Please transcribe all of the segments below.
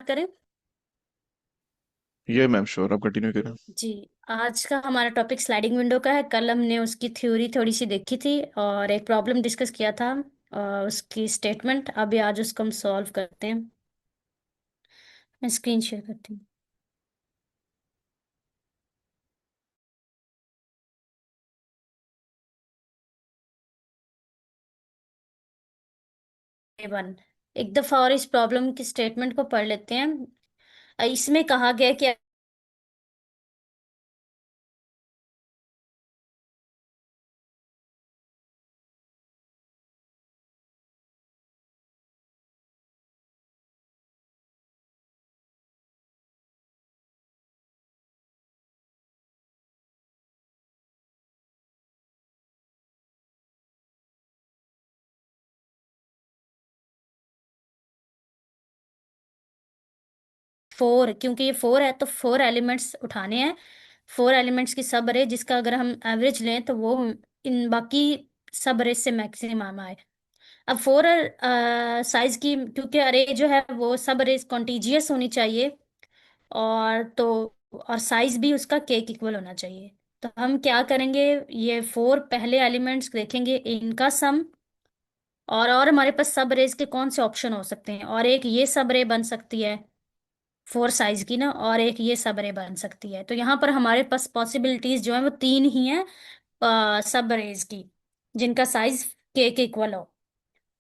करें। ये ma'am sure आप कंटिन्यू करें। जी। आज का हमारा टॉपिक स्लाइडिंग विंडो का है। कल हमने उसकी थ्योरी थोड़ी सी देखी थी और एक प्रॉब्लम डिस्कस किया था। उसकी स्टेटमेंट अभी आज उसको हम सॉल्व करते हैं। मैं स्क्रीन शेयर करती हूँ। वन एक दफा और इस प्रॉब्लम की स्टेटमेंट को पढ़ लेते हैं। इसमें कहा गया है कि 4, क्योंकि ये 4 है तो 4 एलिमेंट्स उठाने हैं। 4 एलिमेंट्स की सब अरे जिसका अगर हम एवरेज लें तो वो इन बाकी सब अरे से मैक्सिमम आए। अब 4 साइज की, क्योंकि अरे जो है वो सब अरे कॉन्टिजियस होनी चाहिए। और तो और साइज भी उसका के इक्वल होना चाहिए। तो हम क्या करेंगे, ये 4 पहले एलिमेंट्स देखेंगे इनका सम। और हमारे पास सब अरेज के कौन से ऑप्शन हो सकते हैं, और एक ये सब अरे बन सकती है 4 साइज की ना, और एक ये सब अरे बन सकती है। तो यहाँ पर हमारे पास पॉसिबिलिटीज जो है वो 3 ही हैं सब अरेज की, जिनका साइज के इक्वल हो।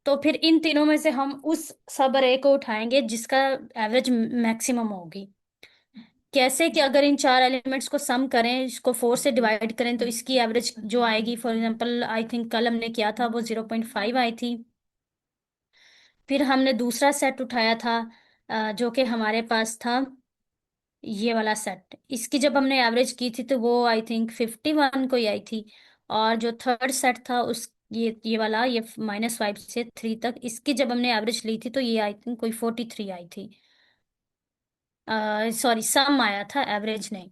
तो फिर इन तीनों में से हम उस सब अरे को उठाएंगे जिसका एवरेज मैक्सिमम होगी। कैसे कि अगर इन 4 एलिमेंट्स को सम करें, इसको 4 से डिवाइड करें, तो इसकी एवरेज जो आएगी, फॉर एग्जांपल आई थिंक कल हमने किया था वो 0.5 आई थी। फिर हमने दूसरा सेट उठाया था जो कि हमारे पास था ये वाला सेट। इसकी जब हमने एवरेज की थी तो वो आई थिंक 51 को ही आई थी। और जो थर्ड सेट था उस ये वाला, ये -5 से 3 तक, इसकी जब हमने एवरेज ली थी तो ये आई थिंक कोई 43 आई थी। सॉरी, सम आया था, एवरेज नहीं।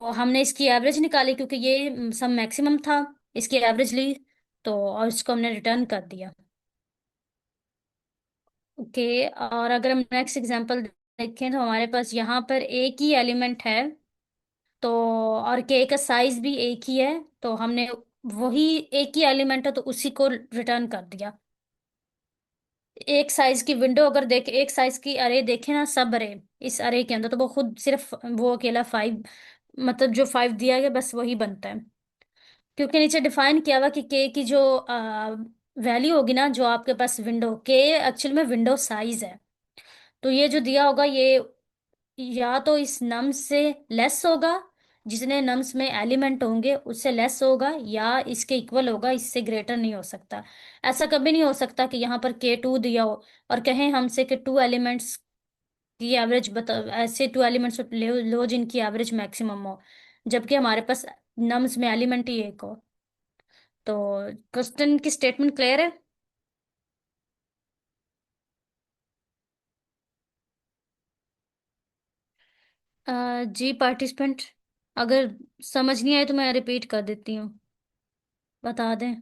और हमने इसकी एवरेज निकाली क्योंकि ये सम मैक्सिमम था। इसकी एवरेज ली तो, और इसको हमने रिटर्न कर दिया। ओके। और अगर हम नेक्स्ट एग्जांपल देखें तो हमारे पास यहाँ पर एक ही एलिमेंट है। तो और के का साइज भी एक ही है। तो हमने वही एक ही एलिमेंट है तो उसी को रिटर्न कर दिया। एक साइज की विंडो अगर देखे, एक साइज की अरे देखे ना, सब अरे इस अरे के अंदर, तो वो खुद सिर्फ वो अकेला 5, मतलब जो 5 दिया गया बस वही बनता है। क्योंकि नीचे डिफाइन किया हुआ कि के की जो वैल्यू होगी ना, जो आपके पास विंडो के एक्चुअल में विंडो साइज है। तो ये जो दिया होगा ये या तो इस नम से लेस होगा, जितने नम्स में एलिमेंट होंगे उससे लेस होगा, या इसके इक्वल होगा, इससे ग्रेटर नहीं हो सकता। ऐसा कभी नहीं हो सकता कि यहाँ पर K2 दिया हो और कहें हमसे कि 2 एलिमेंट्स की एवरेज बता, ऐसे 2 एलिमेंट्स लो जिनकी एवरेज मैक्सिमम हो, जबकि हमारे पास नम्स में एलिमेंट ही एक हो। तो क्वेश्चन की स्टेटमेंट क्लियर है। जी पार्टिसिपेंट, अगर समझ नहीं आए तो मैं रिपीट कर देती हूँ, बता दें।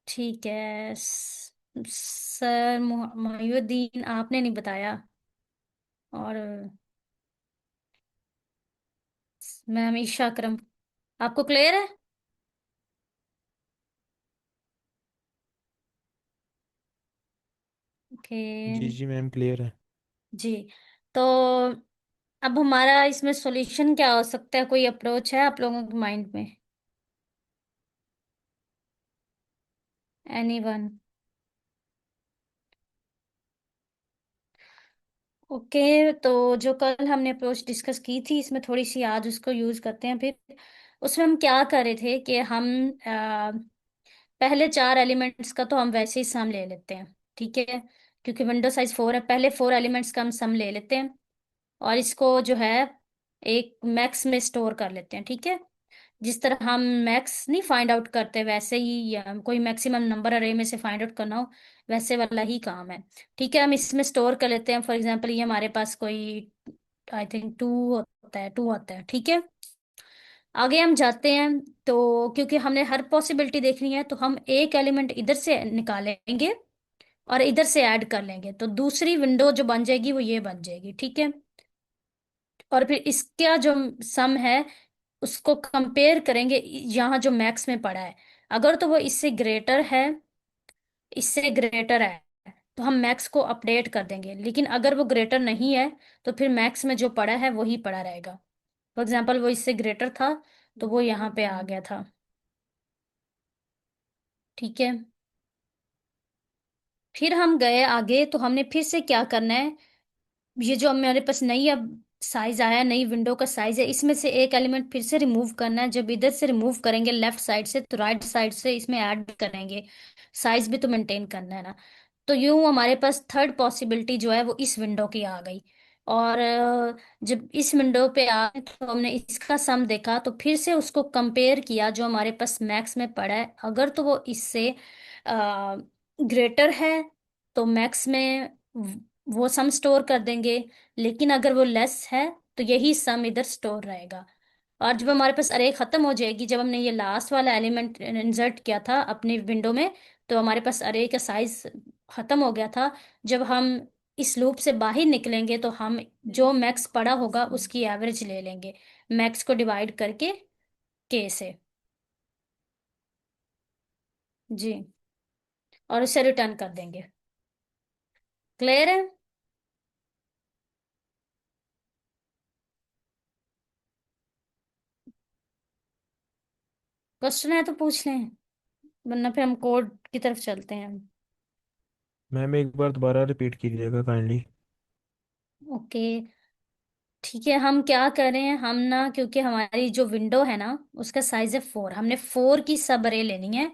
ठीक है। सर मोहिउद्दीन आपने नहीं बताया, और मैम ईशा अकरम, आपको क्लियर है। ओके। जी जी मैम क्लियर है। जी। तो अब हमारा इसमें सॉल्यूशन क्या हो सकता है, कोई अप्रोच है आप लोगों के माइंड में? एनीवन? ओके। तो जो कल हमने अप्रोच डिस्कस की थी, इसमें थोड़ी सी आज उसको यूज करते हैं फिर। उसमें हम क्या कर रहे थे कि हम पहले 4 एलिमेंट्स का तो हम वैसे ही सम ले लेते हैं, ठीक है। क्योंकि विंडो साइज 4 है, पहले 4 एलिमेंट्स का हम सम ले लेते हैं और इसको जो है एक मैक्स में स्टोर कर लेते हैं, ठीक है। जिस तरह हम मैक्स नहीं फाइंड आउट करते वैसे ही, या कोई मैक्सिमम नंबर अरे में से फाइंड आउट करना हो, वैसे वाला ही काम है। ठीक है, हम इसमें स्टोर कर लेते हैं। फॉर एग्जांपल ये हमारे पास कोई, आई थिंक टू होता है। ठीक है, आगे हम जाते हैं। तो क्योंकि हमने हर पॉसिबिलिटी देखनी है, तो हम एक एलिमेंट इधर से निकालेंगे और इधर से ऐड कर लेंगे, तो दूसरी विंडो जो बन जाएगी वो ये बन जाएगी। ठीक है, और फिर इसका जो सम है उसको कंपेयर करेंगे यहाँ जो मैक्स में पड़ा है। अगर तो वो इससे ग्रेटर है तो हम मैक्स को अपडेट कर देंगे, लेकिन अगर वो ग्रेटर नहीं है तो फिर मैक्स में जो पड़ा है वही पड़ा रहेगा। फॉर एग्जाम्पल वो इससे ग्रेटर था, तो वो यहाँ पे आ गया था। ठीक है, फिर हम गए आगे, तो हमने फिर से क्या करना है, ये जो हमारे पास नई अब साइज आया, नई विंडो का साइज है, इसमें से एक एलिमेंट फिर से रिमूव करना है। जब इधर से रिमूव करेंगे लेफ्ट साइड से, तो राइट साइड से इसमें ऐड करेंगे। साइज भी तो मेंटेन करना है ना। तो यूं हमारे पास थर्ड पॉसिबिलिटी जो है वो इस विंडो की आ गई। और जब इस विंडो पे आए तो हमने इसका सम देखा, तो फिर से उसको कंपेयर किया जो हमारे पास मैक्स में पड़ा है। अगर तो वो इससे ग्रेटर है तो मैक्स में वो सम स्टोर कर देंगे, लेकिन अगर वो लेस है तो यही सम इधर स्टोर रहेगा। और जब हमारे पास अरे खत्म हो जाएगी, जब हमने ये लास्ट वाला एलिमेंट इंसर्ट किया था अपनी विंडो में, तो हमारे पास अरे का साइज खत्म हो गया था। जब हम इस लूप से बाहर निकलेंगे तो हम जो मैक्स पड़ा होगा उसकी एवरेज ले लेंगे, मैक्स को डिवाइड करके के से। जी, और उसे रिटर्न कर देंगे। क्लियर है? क्वेश्चन है तो पूछ लें, वरना फिर हम कोड की तरफ चलते हैं। मैम एक बार दोबारा रिपीट कीजिएगा काइंडली। ओके, ठीक है, हम क्या करें, हम ना, क्योंकि हमारी जो विंडो है ना उसका साइज है 4, हमने 4 की सब अरे लेनी है।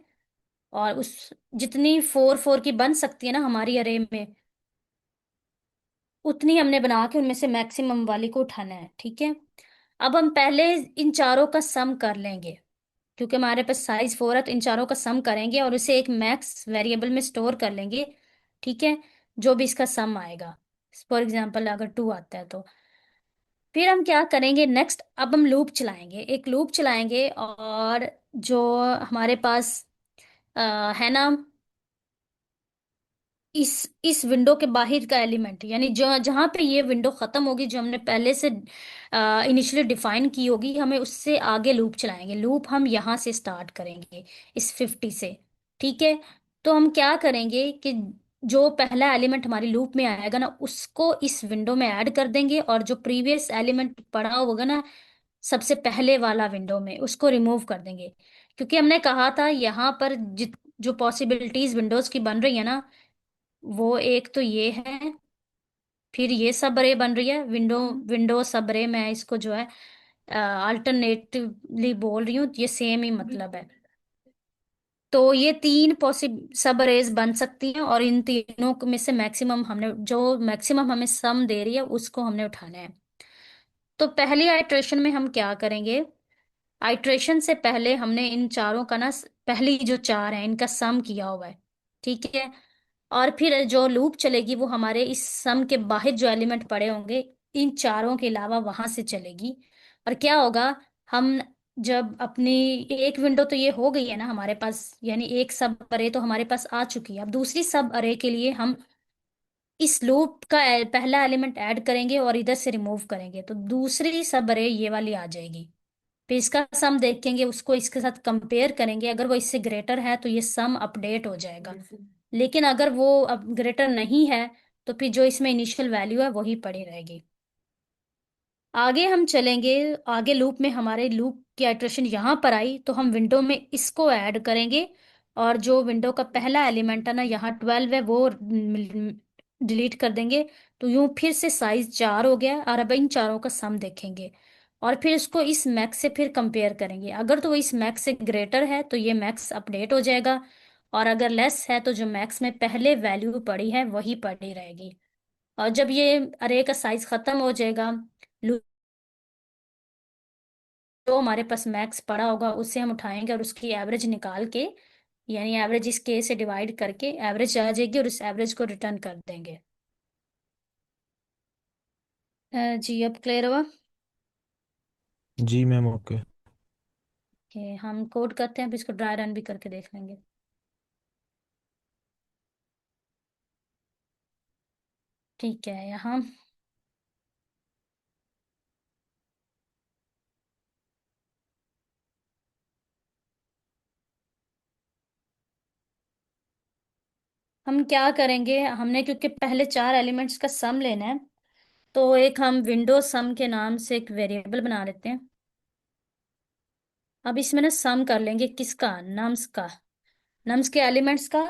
और उस जितनी 4 4 की बन सकती है ना हमारी अरे में, उतनी हमने बना के उनमें से मैक्सिमम वाली को उठाना है। ठीक है, अब हम पहले इन चारों का सम कर लेंगे। क्योंकि हमारे पास साइज 4 है, तो इन चारों का सम करेंगे और उसे एक मैक्स वेरिएबल में स्टोर कर लेंगे। ठीक है, जो भी इसका सम आएगा, फॉर एग्जाम्पल अगर 2 आता है तो फिर हम क्या करेंगे नेक्स्ट, अब हम लूप चलाएंगे, एक लूप चलाएंगे। और जो हमारे पास है ना, इस विंडो के बाहर का एलिमेंट, यानी जो जहां पे ये विंडो खत्म होगी, जो हमने पहले से इनिशियली डिफाइन की होगी, हमें उससे आगे लूप चलाएंगे। लूप हम यहाँ से स्टार्ट करेंगे, इस 50 से। ठीक है, तो हम क्या करेंगे कि जो पहला एलिमेंट हमारी लूप में आएगा ना, उसको इस विंडो में ऐड कर देंगे, और जो प्रीवियस एलिमेंट पड़ा होगा ना सबसे पहले वाला विंडो में, उसको रिमूव कर देंगे। क्योंकि हमने कहा था यहाँ पर जो पॉसिबिलिटीज विंडोज की बन रही है ना, वो एक तो ये है, फिर ये सब अरे बन रही है, विंडो विंडो सब अरे, मैं इसको जो है अल्टरनेटिवली बोल रही हूँ, ये सेम ही मतलब है। तो ये तीन पॉसिब सब अरेज बन सकती हैं, और इन तीनों में से मैक्सिमम हमने, जो मैक्सिमम हमें सम दे रही है उसको हमने उठाना है। तो पहली आइट्रेशन में हम क्या करेंगे, आइट्रेशन से पहले हमने इन चारों का ना, पहली जो चार है इनका सम किया हुआ है। ठीक है, और फिर जो लूप चलेगी वो हमारे इस सम के बाहर जो एलिमेंट पड़े होंगे इन चारों के अलावा वहां से चलेगी। और क्या होगा, हम जब अपनी एक विंडो तो ये हो गई है ना हमारे पास, यानी एक सब अरे तो हमारे पास आ चुकी है। अब दूसरी सब अरे के लिए हम इस लूप का पहला एलिमेंट ऐड करेंगे और इधर से रिमूव करेंगे, तो दूसरी सब अरे ये वाली आ जाएगी। फिर इसका सम देखेंगे, उसको इसके साथ कंपेयर करेंगे, अगर वो इससे ग्रेटर है तो ये सम अपडेट हो जाएगा। लेकिन अगर वो अब ग्रेटर नहीं है, तो फिर जो इसमें इनिशियल वैल्यू है वही पड़ी रहेगी। आगे हम चलेंगे, आगे लूप में हमारे लूप की आइट्रेशन यहाँ पर आई, तो हम विंडो में इसको ऐड करेंगे। और जो विंडो का पहला एलिमेंट है ना, यहाँ 12 है, वो डिलीट कर देंगे। तो यूं फिर से साइज 4 हो गया, और अब इन चारों का सम देखेंगे। और फिर इसको इस मैक्स से फिर कंपेयर करेंगे। अगर तो वो इस मैक्स से ग्रेटर है तो ये मैक्स अपडेट हो जाएगा, और अगर लेस है तो जो मैक्स में पहले वैल्यू पड़ी है वही पड़ी रहेगी। और जब ये अरे का साइज खत्म हो जाएगा, जो हमारे पास मैक्स पड़ा होगा उससे हम उठाएंगे और उसकी एवरेज निकाल के, यानी एवरेज इस के से डिवाइड करके एवरेज आ जाएगी और उस एवरेज को रिटर्न कर देंगे। जी अब क्लियर हुआ? जी मैम, ओके। कि हम कोड करते हैं, फिर इसको ड्राई रन भी करके देख लेंगे। ठीक है, यहाँ हम क्या करेंगे, हमने क्योंकि पहले चार एलिमेंट्स का सम लेना है, तो एक हम विंडो सम के नाम से एक वेरिएबल बना लेते हैं। अब इसमें ना सम कर लेंगे किसका, नम्स का, नम्स के एलिमेंट्स का,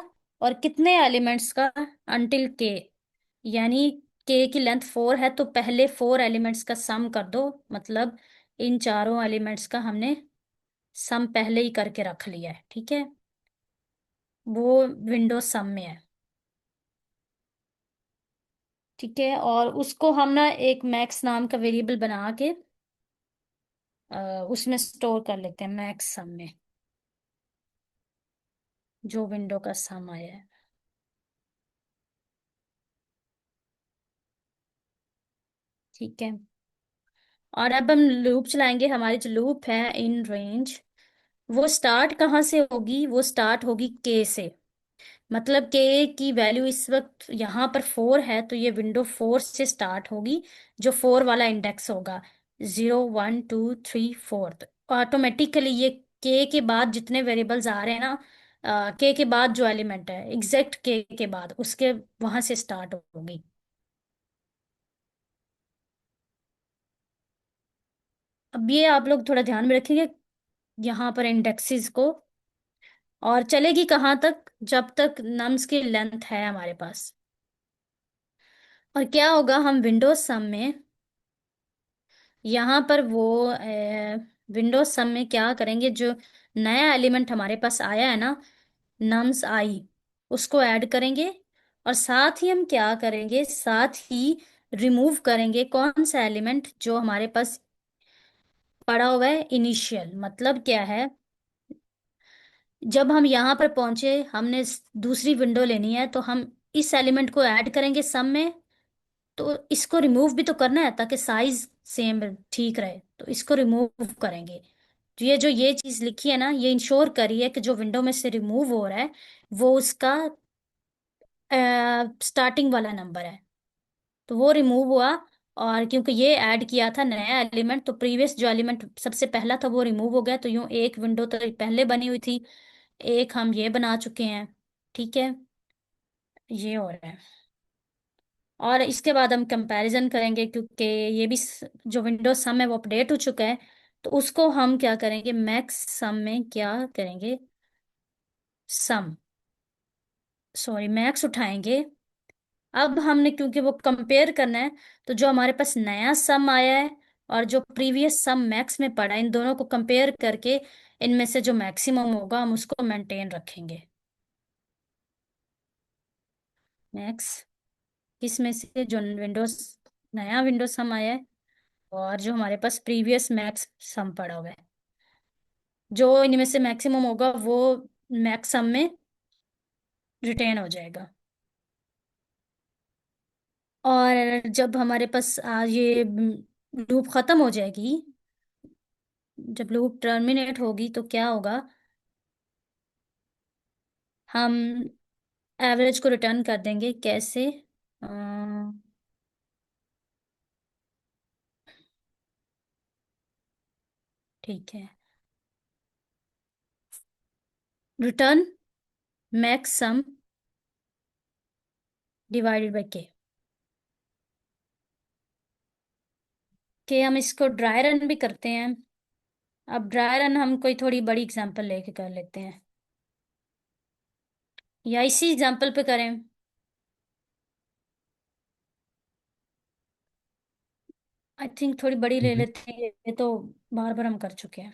और कितने एलिमेंट्स का, अंटिल के, यानी के की लेंथ 4 है तो पहले 4 एलिमेंट्स का सम कर दो। मतलब इन चारों एलिमेंट्स का हमने सम पहले ही करके रख लिया है, ठीक है। वो विंडो सम में है, ठीक है। और उसको हम ना एक मैक्स नाम का वेरिएबल बना के उसमें स्टोर कर लेते हैं, मैक्स सम में, जो विंडो का सम आया है, ठीक है। और अब हम लूप चलाएंगे। हमारी जो लूप है इन रेंज, वो स्टार्ट कहाँ से होगी, वो स्टार्ट होगी के से। मतलब के की वैल्यू इस वक्त यहाँ पर 4 है तो ये विंडो 4 से स्टार्ट होगी, जो 4 वाला इंडेक्स होगा, 0 1 2 3 4। तो ऑटोमेटिकली ये के बाद जितने वेरिएबल्स आ रहे हैं ना, के बाद जो एलिमेंट है एग्जैक्ट के बाद उसके वहां से स्टार्ट होगी। अब ये आप लोग थोड़ा ध्यान में रखिए यहाँ पर इंडेक्सेस को। और चलेगी कहाँ तक, जब तक नम्स की लेंथ है हमारे पास। और क्या होगा, हम विंडोज सम में यहाँ पर वो विंडोज सम में क्या करेंगे, जो नया एलिमेंट हमारे पास आया है ना, नम्स आई, उसको ऐड करेंगे। और साथ ही हम क्या करेंगे, साथ ही रिमूव करेंगे कौन सा एलिमेंट जो हमारे पास पड़ा हुआ है इनिशियल। मतलब क्या है, जब हम यहाँ पर पहुंचे, हमने दूसरी विंडो लेनी है, तो हम इस एलिमेंट को ऐड करेंगे सम में। तो इसको रिमूव भी तो करना है ताकि साइज सेम ठीक रहे, तो इसको रिमूव करेंगे। तो ये जो ये चीज लिखी है ना, ये इंश्योर करिए कि जो विंडो में से रिमूव हो रहा है वो उसका स्टार्टिंग वाला नंबर है। तो वो रिमूव हुआ। और क्योंकि ये ऐड किया था नया एलिमेंट, तो प्रीवियस जो एलिमेंट सबसे पहला था वो रिमूव हो गया। तो यूं एक विंडो तो पहले बनी हुई थी, एक हम ये बना चुके हैं, ठीक है। ये हो रहा है। और इसके बाद हम कंपैरिजन करेंगे क्योंकि ये भी जो विंडोज सम है वो अपडेट हो चुका है। तो उसको हम क्या करेंगे, मैक्स सम में क्या करेंगे, सम, सॉरी मैक्स उठाएंगे। अब हमने क्योंकि वो कंपेयर करना है, तो जो हमारे पास नया सम आया है और जो प्रीवियस सम मैक्स में पड़ा है, इन दोनों को कंपेयर करके इनमें से जो मैक्सिमम होगा हम उसको मेंटेन रखेंगे। मैक्स किस में से, जो विंडोज नया विंडोज सम आया है और जो हमारे पास प्रीवियस मैक्स सम पड़ा हुआ है, जो इनमें से मैक्सिमम होगा वो मैक्स सम में रिटेन हो जाएगा। और जब हमारे पास ये लूप खत्म हो जाएगी, जब लूप टर्मिनेट होगी तो क्या होगा, हम एवरेज को रिटर्न कर देंगे। कैसे, ठीक है, return max some divided by के हम इसको ड्राई रन भी करते हैं। अब ड्राई रन हम कोई थोड़ी बड़ी एग्जांपल लेके कर लेते हैं, या इसी एग्जांपल पे करें। आई थिंक थोड़ी बड़ी ले हम्म। लेते हैं, ये तो बार बार हम कर चुके हैं।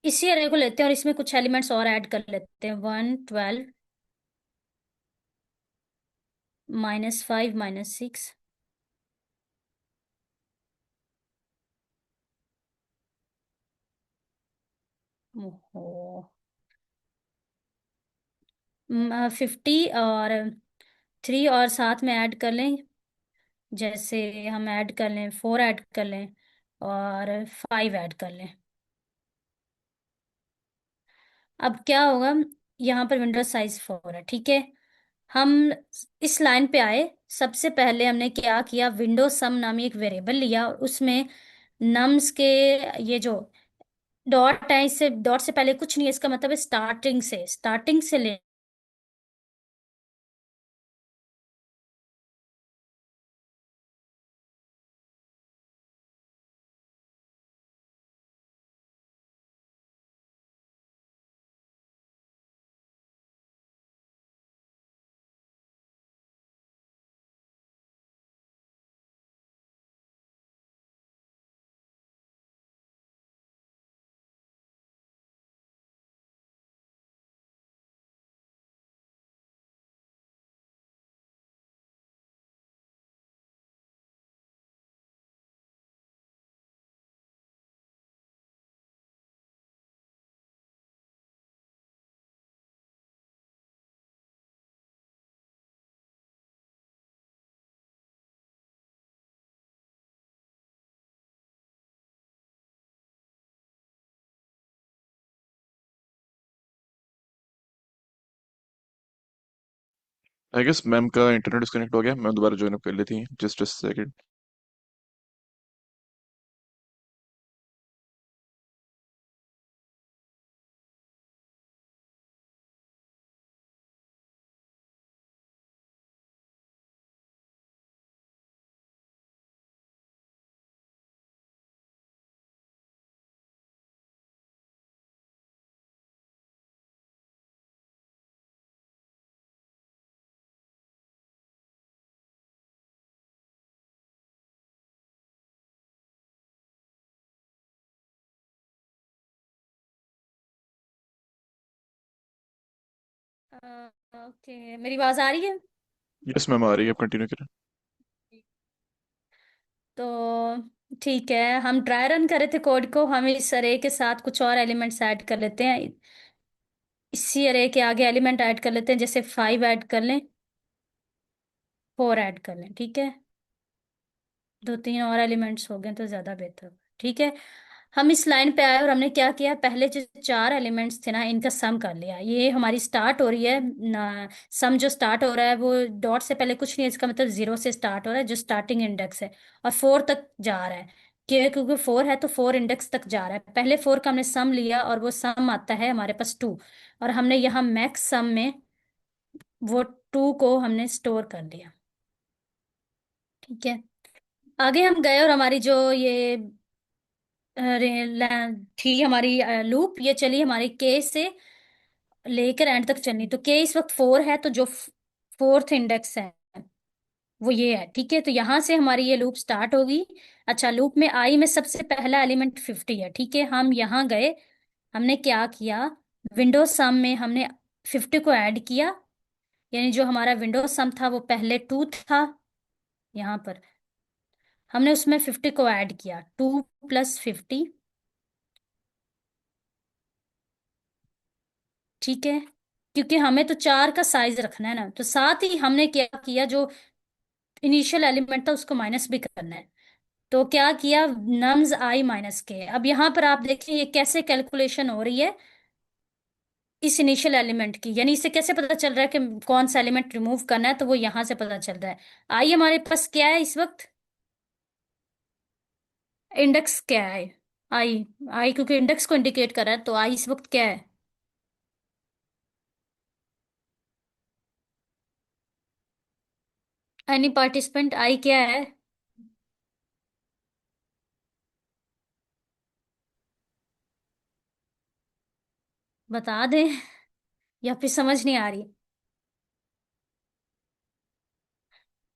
इसी अरे को लेते हैं और इसमें कुछ एलिमेंट्स और ऐड कर लेते हैं, 1 12 -5 -6 ओहो। 50 और 3 और साथ में ऐड कर लें। जैसे हम ऐड कर लें, 4 ऐड कर लें और 5 ऐड कर लें। अब क्या होगा, यहाँ पर विंडो साइज 4 है, ठीक है। हम इस लाइन पे आए, सबसे पहले हमने क्या किया, विंडो सम नामी एक वेरिएबल लिया और उसमें नम्स के ये जो डॉट है, इससे डॉट से पहले कुछ नहीं है, इसका मतलब है स्टार्टिंग से ले। आई गेस मैम का इंटरनेट डिस्कनेक्ट हो गया। मैम दोबारा ज्वाइन अप कर लेती हैं, जस्ट जस्ट सेकंड। ओके, मेरी आवाज आ रही है? यस मैम, आ रही है, आप कंटिन्यू करें। तो ठीक है, हम ट्राई रन कर रहे थे कोड को, हम इस अरे के साथ कुछ और एलिमेंट्स ऐड कर लेते हैं। इसी अरे के आगे एलिमेंट ऐड कर लेते हैं, जैसे 5 ऐड कर लें, 4 ऐड कर लें, ठीक है। 2-3 और एलिमेंट्स हो गए तो ज्यादा बेहतर, ठीक है। हम इस लाइन पे आए और हमने क्या किया, पहले जो 4 एलिमेंट्स थे ना, इनका सम कर लिया। ये हमारी स्टार्ट हो रही है ना, सम जो स्टार्ट हो रहा है वो डॉट से पहले कुछ नहीं है, इसका मतलब 0 से स्टार्ट हो रहा है, जो स्टार्टिंग इंडेक्स है, और 4 तक जा रहा है। क्योंकि 4 है तो 4 इंडेक्स तक जा रहा है। पहले 4 का हमने सम लिया और वो सम आता है हमारे पास 2, और हमने यहाँ मैक्स सम में वो 2 को हमने स्टोर कर लिया, ठीक है। आगे हम गए और हमारी जो ये थी हमारी लूप, ये चली हमारी के से लेकर एंड तक चलनी। तो के इस वक्त 4 है, तो जो 4th इंडेक्स है वो ये है, ठीक है। तो यहां से हमारी ये लूप स्टार्ट होगी। अच्छा, लूप में आई में सबसे पहला एलिमेंट 50 है, ठीक है। हम यहाँ गए, हमने क्या किया, विंडो सम में हमने 50 को ऐड किया, यानी जो हमारा विंडो सम था वो पहले 2 था, यहाँ पर हमने उसमें 50 को ऐड किया, 2 + 50, ठीक है। क्योंकि हमें तो 4 का साइज रखना है ना, तो साथ ही हमने क्या किया, जो इनिशियल एलिमेंट था उसको माइनस भी करना है। तो क्या किया, नम्स आई माइनस के। अब यहाँ पर आप देखिए ये कैसे कैलकुलेशन हो रही है इस इनिशियल एलिमेंट की, यानी इससे कैसे पता चल रहा है कि कौन सा एलिमेंट रिमूव करना है, तो वो यहाँ से पता चल रहा है। आई हमारे पास क्या है इस वक्त, इंडेक्स क्या है, आई। आई क्योंकि इंडेक्स को इंडिकेट कर रहा है, तो आई इस वक्त क्या है, एनी पार्टिसिपेंट, आई क्या है, बता दें या फिर समझ नहीं आ रही।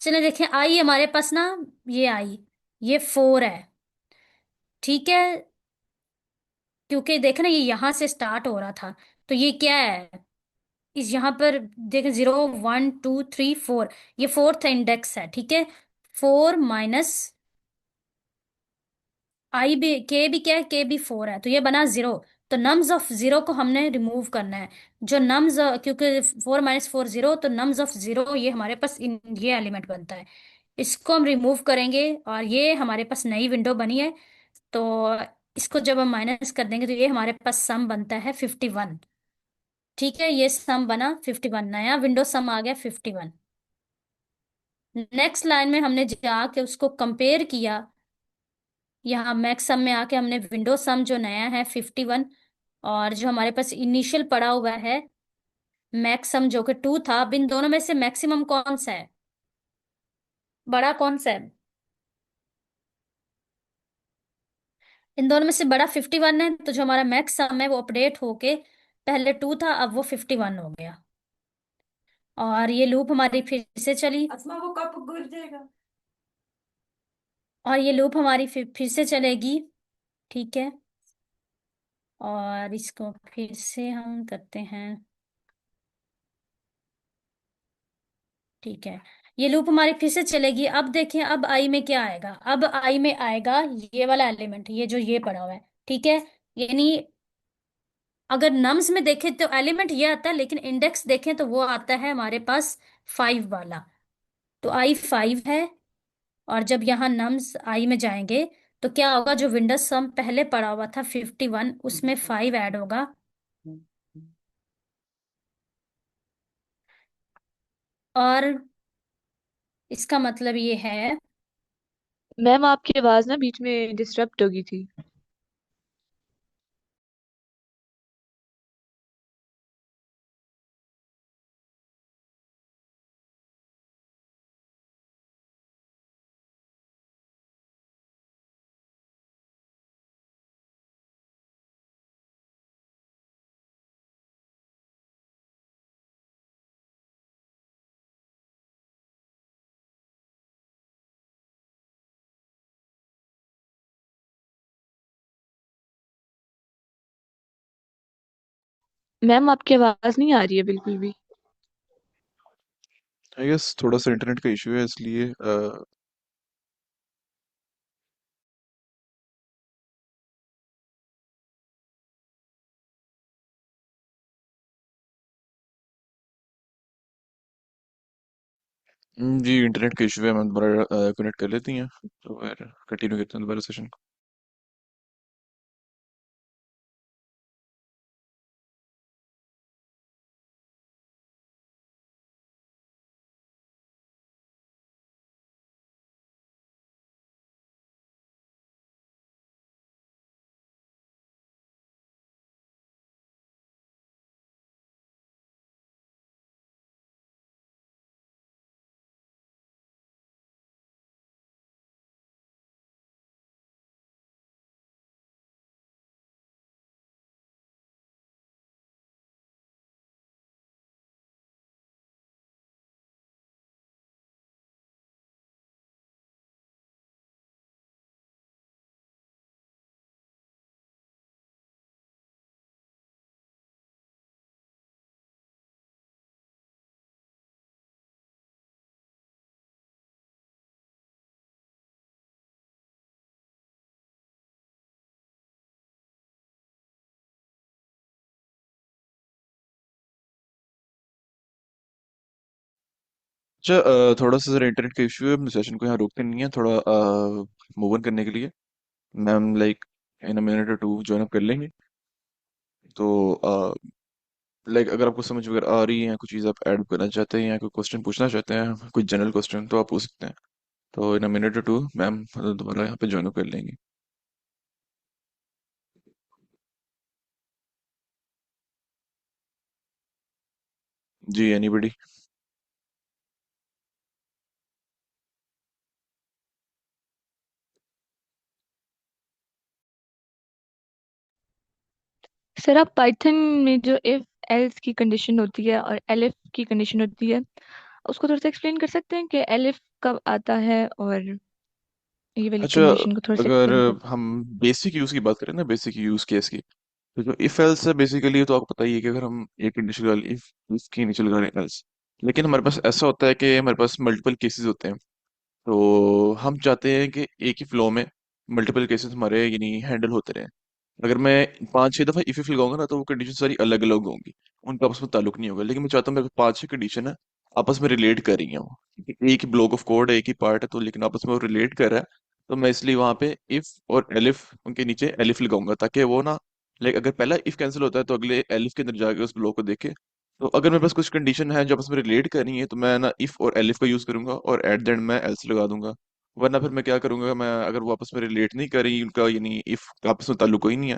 चलिए देखें, आई हमारे पास ना, ये आई, ये 4 है, ठीक है। क्योंकि देखना ये यहाँ से स्टार्ट हो रहा था, तो ये क्या है, इस यहाँ पर देखें, 0 1 2 3 4, ये 4th इंडेक्स है, ठीक है। 4 माइनस आई भी, के भी क्या है, के भी 4 है, तो ये बना 0। तो नम्स ऑफ जीरो को हमने रिमूव करना है। जो नम्स, क्योंकि 4 - 4 0, तो नम्स ऑफ जीरो ये हमारे पास ये एलिमेंट बनता है। इसको हम रिमूव करेंगे और ये हमारे पास नई विंडो बनी है। तो इसको जब हम माइनस कर देंगे तो ये हमारे पास सम बनता है 51। ठीक है, ये सम बना 51, नया विंडो सम आ गया 51। नेक्स्ट लाइन में हमने जाके उसको कंपेयर किया। यहाँ मैक्स सम में आके हमने विंडो सम जो नया है 51, और जो हमारे पास इनिशियल पड़ा हुआ है मैक्स सम जो कि 2 था, अब इन दोनों में से मैक्सिमम कौन सा है, बड़ा कौन सा है? इन दोनों में से बड़ा 51 है, तो जो हमारा मैक्स सम है वो अपडेट होके पहले 2 था, अब वो 51 हो गया। और ये लूप हमारी फिर से चली, असमा वो कब गिर जाएगा? और ये लूप हमारी फिर से चलेगी। ठीक है, और इसको फिर से हम करते हैं। ठीक है, ये लूप हमारी फिर से चलेगी। अब देखें, अब आई में क्या आएगा, अब आई में आएगा ये वाला एलिमेंट, ये जो ये पड़ा हुआ है। ठीक है, यानी अगर नम्स में देखें तो एलिमेंट ये आता है, लेकिन इंडेक्स देखें तो वो आता है हमारे पास 5 वाला। तो आई 5 है, और जब यहाँ नम्स आई में जाएंगे तो क्या होगा, जो विंडोज सम पहले पड़ा हुआ था 51, उसमें 5 ऐड होगा। और इसका मतलब ये है, मैम आपकी आवाज ना बीच में डिस्टर्ब हो गई थी। मैम आपकी आवाज नहीं आ रही है बिल्कुल भी। आई गेस थोड़ा सा इंटरनेट का इशू है इसलिए जी इंटरनेट का इशू है। मैं दोबारा कनेक्ट कर लेती हैं तो फिर कंटिन्यू करते हैं दोबारा सेशन। अच्छा थोड़ा सा जरा इंटरनेट का इशू है, सेशन को यहाँ रोकते नहीं है, थोड़ा मूव ऑन करने के लिए ma'am like in a minute और टू ज्वाइन अप कर लेंगे। तो लाइक अगर आपको समझ वगैरह आ रही है, कुछ चीज़ आप ऐड करना चाहते हैं या कोई क्वेश्चन पूछना चाहते हैं, कोई जनरल क्वेश्चन, तो आप पूछ सकते हैं। तो इन अ मिनट और टू मैम दोबारा यहाँ पे ज्वाइन अप कर लेंगी। जी एनीबडी? सर आप पाइथन में जो इफ एल्स की कंडीशन होती है और एलिफ की कंडीशन होती है, उसको थोड़ा सा एक्सप्लेन कर सकते हैं कि एलिफ कब आता है, और ये वाली अच्छा, कंडीशन को थोड़ा सा अगर एक्सप्लेन कर। हम बेसिक यूज की बात करें ना, बेसिक यूज केस की, तो जो इफ एल्स है बेसिकली, तो आपको पता ही है कि अगर हम एक कंडीशन लगा इफ इसकी नीचे लगा रहे हैं एल्स, लेकिन हमारे पास ऐसा होता है कि हमारे पास मल्टीपल केसेस होते हैं। तो हम चाहते हैं कि एक ही फ्लो में मल्टीपल केसेस हमारे यानी हैंडल होते रहे। अगर मैं 5-6 दफा इफ लगाऊंगा ना, तो वो कंडीशन सारी अलग अलग होंगी, उनका आपस में ताल्लुक नहीं होगा। लेकिन मैं चाहता हूँ मेरे 5-6 कंडीशन है, आपस में रिलेट कर रही हैं वो, एक ही ब्लॉक ऑफ कोड है, एक ही पार्ट है, तो लेकिन आपस में वो रिलेट कर रहा है। तो मैं इसलिए वहां पे इफ और एलिफ, उनके नीचे एलिफ लगाऊंगा, ताकि वो ना, लाइक अगर पहला इफ कैंसिल होता है तो अगले एलिफ के अंदर जाके उस ब्लॉक को देखे। तो अगर मेरे पास कुछ कंडीशन है जो आपस में रिलेट कर रही है, तो मैं ना इफ और एलिफ का यूज करूंगा, और एट द एंड मैं एल्स लगा दूंगा। वरना फिर मैं क्या करूंगा, मैं अगर वो आपस में रिलेट नहीं कर रही, उनका यानी इफ आपस में ताल्लुक कोई नहीं है,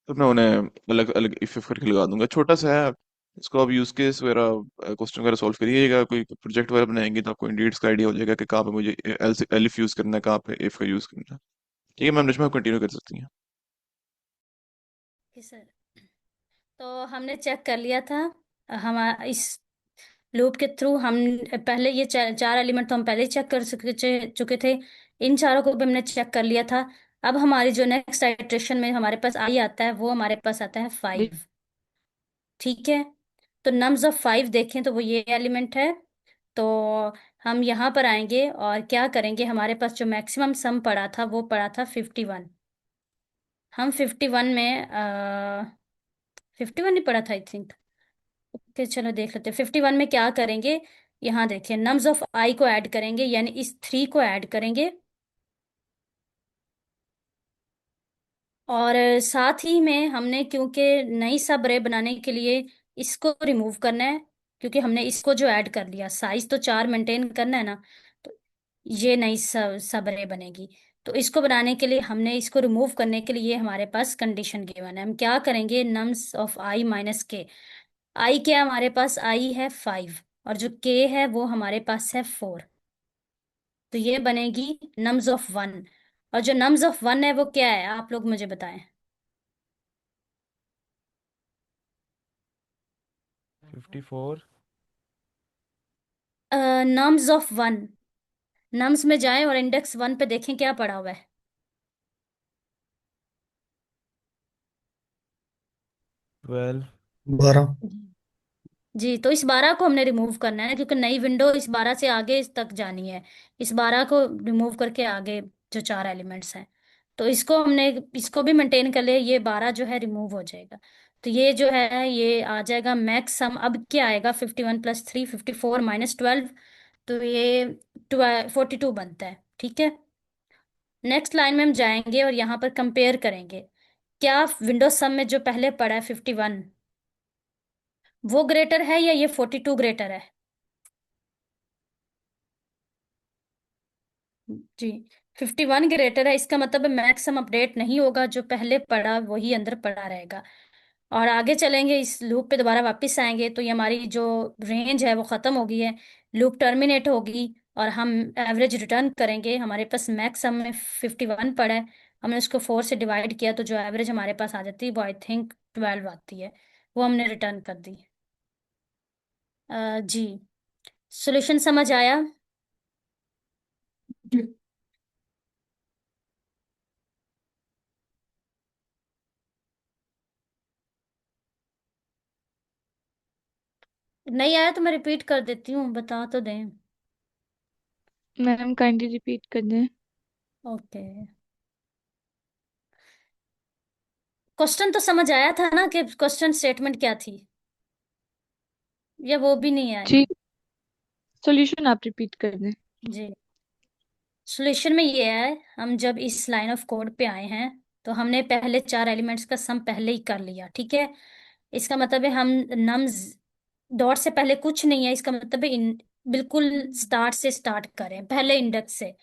तो मैं उन्हें अलग अलग इफ करके लगा दूंगा। छोटा सा है, इसको आप यूज केस वगैरह क्वेश्चन वगैरह सॉल्व करिएगा, कोई प्रोजेक्ट वगैरह बनाएंगे तो आपको इंडीड्स का आइडिया हो जाएगा कि कहाँ पे मुझे एलिफ यूज करना है, कहाँ पे इफ का यूज करना है। ठीक है मैम, नेक्स्ट में आप कंटिन्यू कर सकती हैं। सर, तो हमने चेक कर लिया था। हमारा इस लूप के थ्रू हम पहले ये चार एलिमेंट तो हम पहले ही चेक कर चुके थे। इन चारों को भी हमने चेक कर लिया था। अब हमारी जो नेक्स्ट आइट्रेशन में हमारे पास आई आता है, वो हमारे पास आता है 5। ठीक है, तो नम्स ऑफ 5 देखें तो वो ये एलिमेंट है। तो हम यहाँ पर आएंगे और क्या करेंगे, हमारे पास जो मैक्सिमम सम पड़ा था वो पड़ा था 51। हम 51 में 51 ही पड़ा था आई थिंक। ओके, चलो देख लेते हैं 51 में क्या करेंगे। यहाँ देखिए, नम्स ऑफ आई को ऐड करेंगे, यानी इस 3 को ऐड करेंगे। और साथ ही में हमने, क्योंकि नई सब अरे बनाने के लिए इसको रिमूव करना है, क्योंकि हमने इसको जो ऐड कर लिया, साइज तो 4 मेंटेन करना है ना, तो ये नई सब अरे बनेगी। तो इसको बनाने के लिए हमने इसको रिमूव करने के लिए, ये हमारे पास कंडीशन गिवन है। हम क्या करेंगे, नम्स ऑफ आई माइनस के। आई क्या है हमारे पास, आई है 5, और जो के है वो हमारे पास है 4। तो ये बनेगी नम्स ऑफ 1। और जो नम्स ऑफ 1 है वो क्या है, आप लोग मुझे बताएं। 54। नम्स ऑफ 1, नम्स में जाएं और इंडेक्स 1 पे देखें क्या पड़ा हुआ है। 12। 12। जी, तो इस 12 को हमने रिमूव करना है, क्योंकि नई विंडो इस 12 से आगे इस तक जानी है। इस 12 को रिमूव करके आगे जो 4 एलिमेंट्स हैं, तो इसको हमने, इसको भी मेंटेन कर लिया, ये 12 जो है रिमूव हो जाएगा। तो ये जो है ये आ जाएगा मैक्स सम। अब क्या आएगा, 51 प्लस 3, 54 माइनस 12, तो ये 42 बनता है। ठीक है, नेक्स्ट लाइन में हम जाएंगे और यहाँ पर कंपेयर करेंगे, क्या विंडोज सम में जो पहले पड़ा है 51, वो ग्रेटर है या ये 42 ग्रेटर है। जी, 51 ग्रेटर है, इसका मतलब है मैक्सिमम अपडेट नहीं होगा, जो पहले पड़ा वही अंदर पड़ा रहेगा। और आगे चलेंगे, इस लूप पे दोबारा वापस आएंगे, तो ये हमारी जो रेंज है वो खत्म हो गई है, लूप टर्मिनेट होगी, और हम एवरेज रिटर्न करेंगे। हमारे पास मैक्सिमम में 51 पड़ा है, हमने उसको 4 से डिवाइड किया, तो जो एवरेज हमारे पास आ जाती है वो आई थिंक 12 आती है, वो हमने रिटर्न कर दी। जी, सॉल्यूशन समझ आया। नहीं आया तो मैं रिपीट कर देती हूँ, बता तो दें। मैम काइंडली रिपीट कर दें। ओके, क्वेश्चन तो समझ आया था ना, कि क्वेश्चन स्टेटमेंट क्या थी, या वो भी नहीं आई। जी, सॉल्यूशन आप रिपीट कर दें। जी, सॉल्यूशन में ये है, हम जब इस लाइन ऑफ कोड पे आए हैं, तो हमने पहले 4 एलिमेंट्स का सम पहले ही कर लिया। ठीक है, इसका मतलब है हम नम्स डॉट से पहले कुछ नहीं है, इसका मतलब है बिल्कुल स्टार्ट से स्टार्ट करें, पहले इंडेक्स से,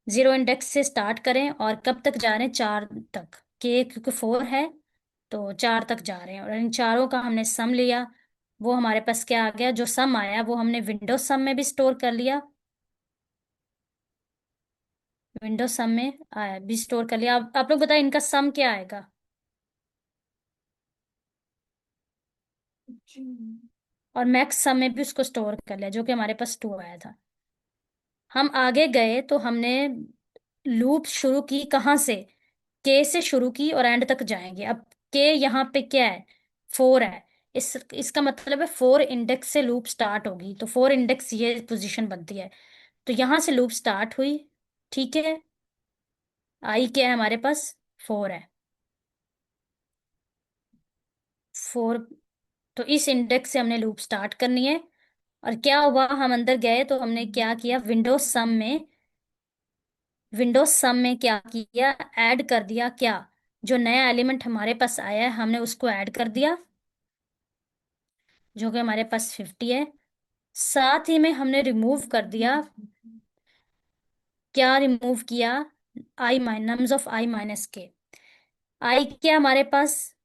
0 इंडेक्स से स्टार्ट करें, और कब तक जा रहे हैं, 4 तक। के क्योंकि 4 है तो 4 तक जा रहे हैं, और इन चारों का हमने सम लिया। वो हमारे पास क्या आ गया, जो सम आया वो हमने विंडोज सम में भी स्टोर कर लिया, विंडोज सम में आया भी स्टोर कर लिया। आप लोग बताएं इनका सम क्या आएगा। और मैक्स सम में भी उसको स्टोर कर लिया, जो कि हमारे पास 2 आया था। हम आगे गए तो हमने लूप शुरू की कहाँ से, के से शुरू की, और एंड तक जाएंगे। अब के यहाँ पे क्या है, 4 है। इसका मतलब है 4 इंडेक्स से लूप स्टार्ट होगी, तो 4 इंडेक्स ये पोजीशन बनती है, तो यहाँ से लूप स्टार्ट हुई। ठीक है, आई क्या है हमारे पास, 4 है। 4। तो इस इंडेक्स से हमने लूप स्टार्ट करनी है। और क्या हुआ, हम अंदर गए तो हमने क्या किया, विंडोज सम में क्या किया, ऐड कर दिया क्या, जो नया एलिमेंट हमारे पास आया है हमने उसको ऐड कर दिया, जो कि हमारे पास 50 है। साथ ही में हमने रिमूव कर दिया, क्या रिमूव किया, आई नम्स ऑफ आई माइनस के। आई क्या हमारे पास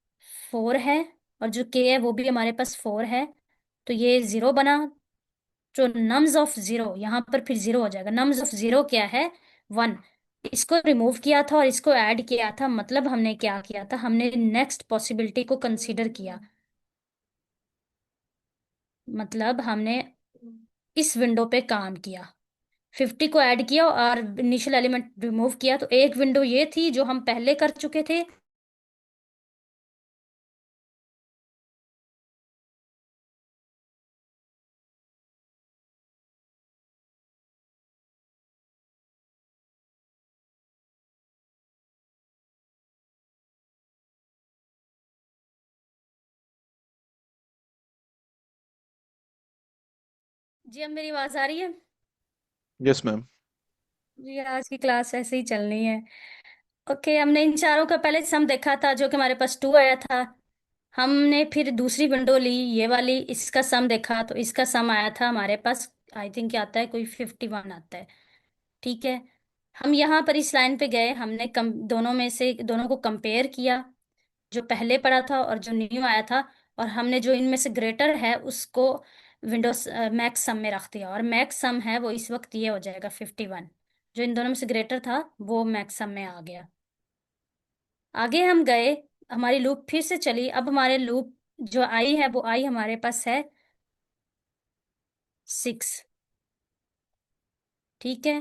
4 है, और जो के है वो भी हमारे पास 4 है, तो ये 0 बना। जो नम्स ऑफ 0, यहाँ पर फिर 0 हो जाएगा। नम्स ऑफ 0 क्या है, 1। इसको रिमूव किया था और इसको ऐड किया था, मतलब हमने क्या किया था, हमने नेक्स्ट पॉसिबिलिटी को कंसीडर किया। मतलब हमने इस विंडो पे काम किया, 50 को ऐड किया और इनिशियल एलिमेंट रिमूव किया। तो एक विंडो ये थी जो हम पहले कर चुके थे। जी, अब मेरी आवाज आ रही है? Yes ma'am. जी, आज की क्लास ऐसे ही चलनी है। ओके, हमने इन चारों का पहले सम देखा था, जो कि हमारे पास 2 आया था। हमने फिर दूसरी विंडो ली, ये वाली, इसका सम देखा तो इसका सम आया था हमारे पास, आई थिंक क्या आता है, कोई 51 आता है। ठीक है। हम यहाँ पर इस लाइन पे गए, हमने दोनों में से दोनों को कंपेयर किया, जो पहले पड़ा था और जो न्यू आया था, और हमने जो इनमें से ग्रेटर है उसको विंडोज मैक्स सम में रख दिया, और मैक्स सम है वो इस वक्त ये हो जाएगा 51। जो इन दोनों में से ग्रेटर था वो मैक्स सम में आ गया। आगे हम गए, हमारी लूप फिर से चली। अब हमारे लूप जो आई है वो आई हमारे पास है 6। ठीक है।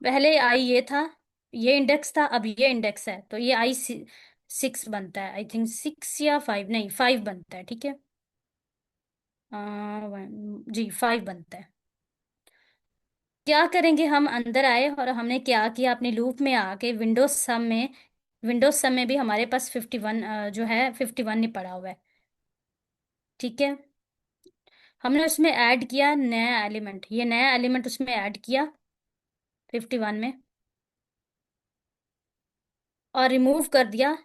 पहले आई ये था, ये इंडेक्स था, अब ये इंडेक्स है, तो ये आई 6 बनता है, आई थिंक 6 या 5, नहीं 5 बनता है। ठीक है। जी 5 बनता है। क्या करेंगे, हम अंदर आए और हमने क्या किया, अपने लूप में आके विंडोज सम में भी हमारे पास 51 जो है 51 ही पड़ा हुआ है। ठीक है। हमने उसमें ऐड किया नया एलिमेंट, ये नया एलिमेंट उसमें ऐड किया 51 में, और रिमूव कर दिया।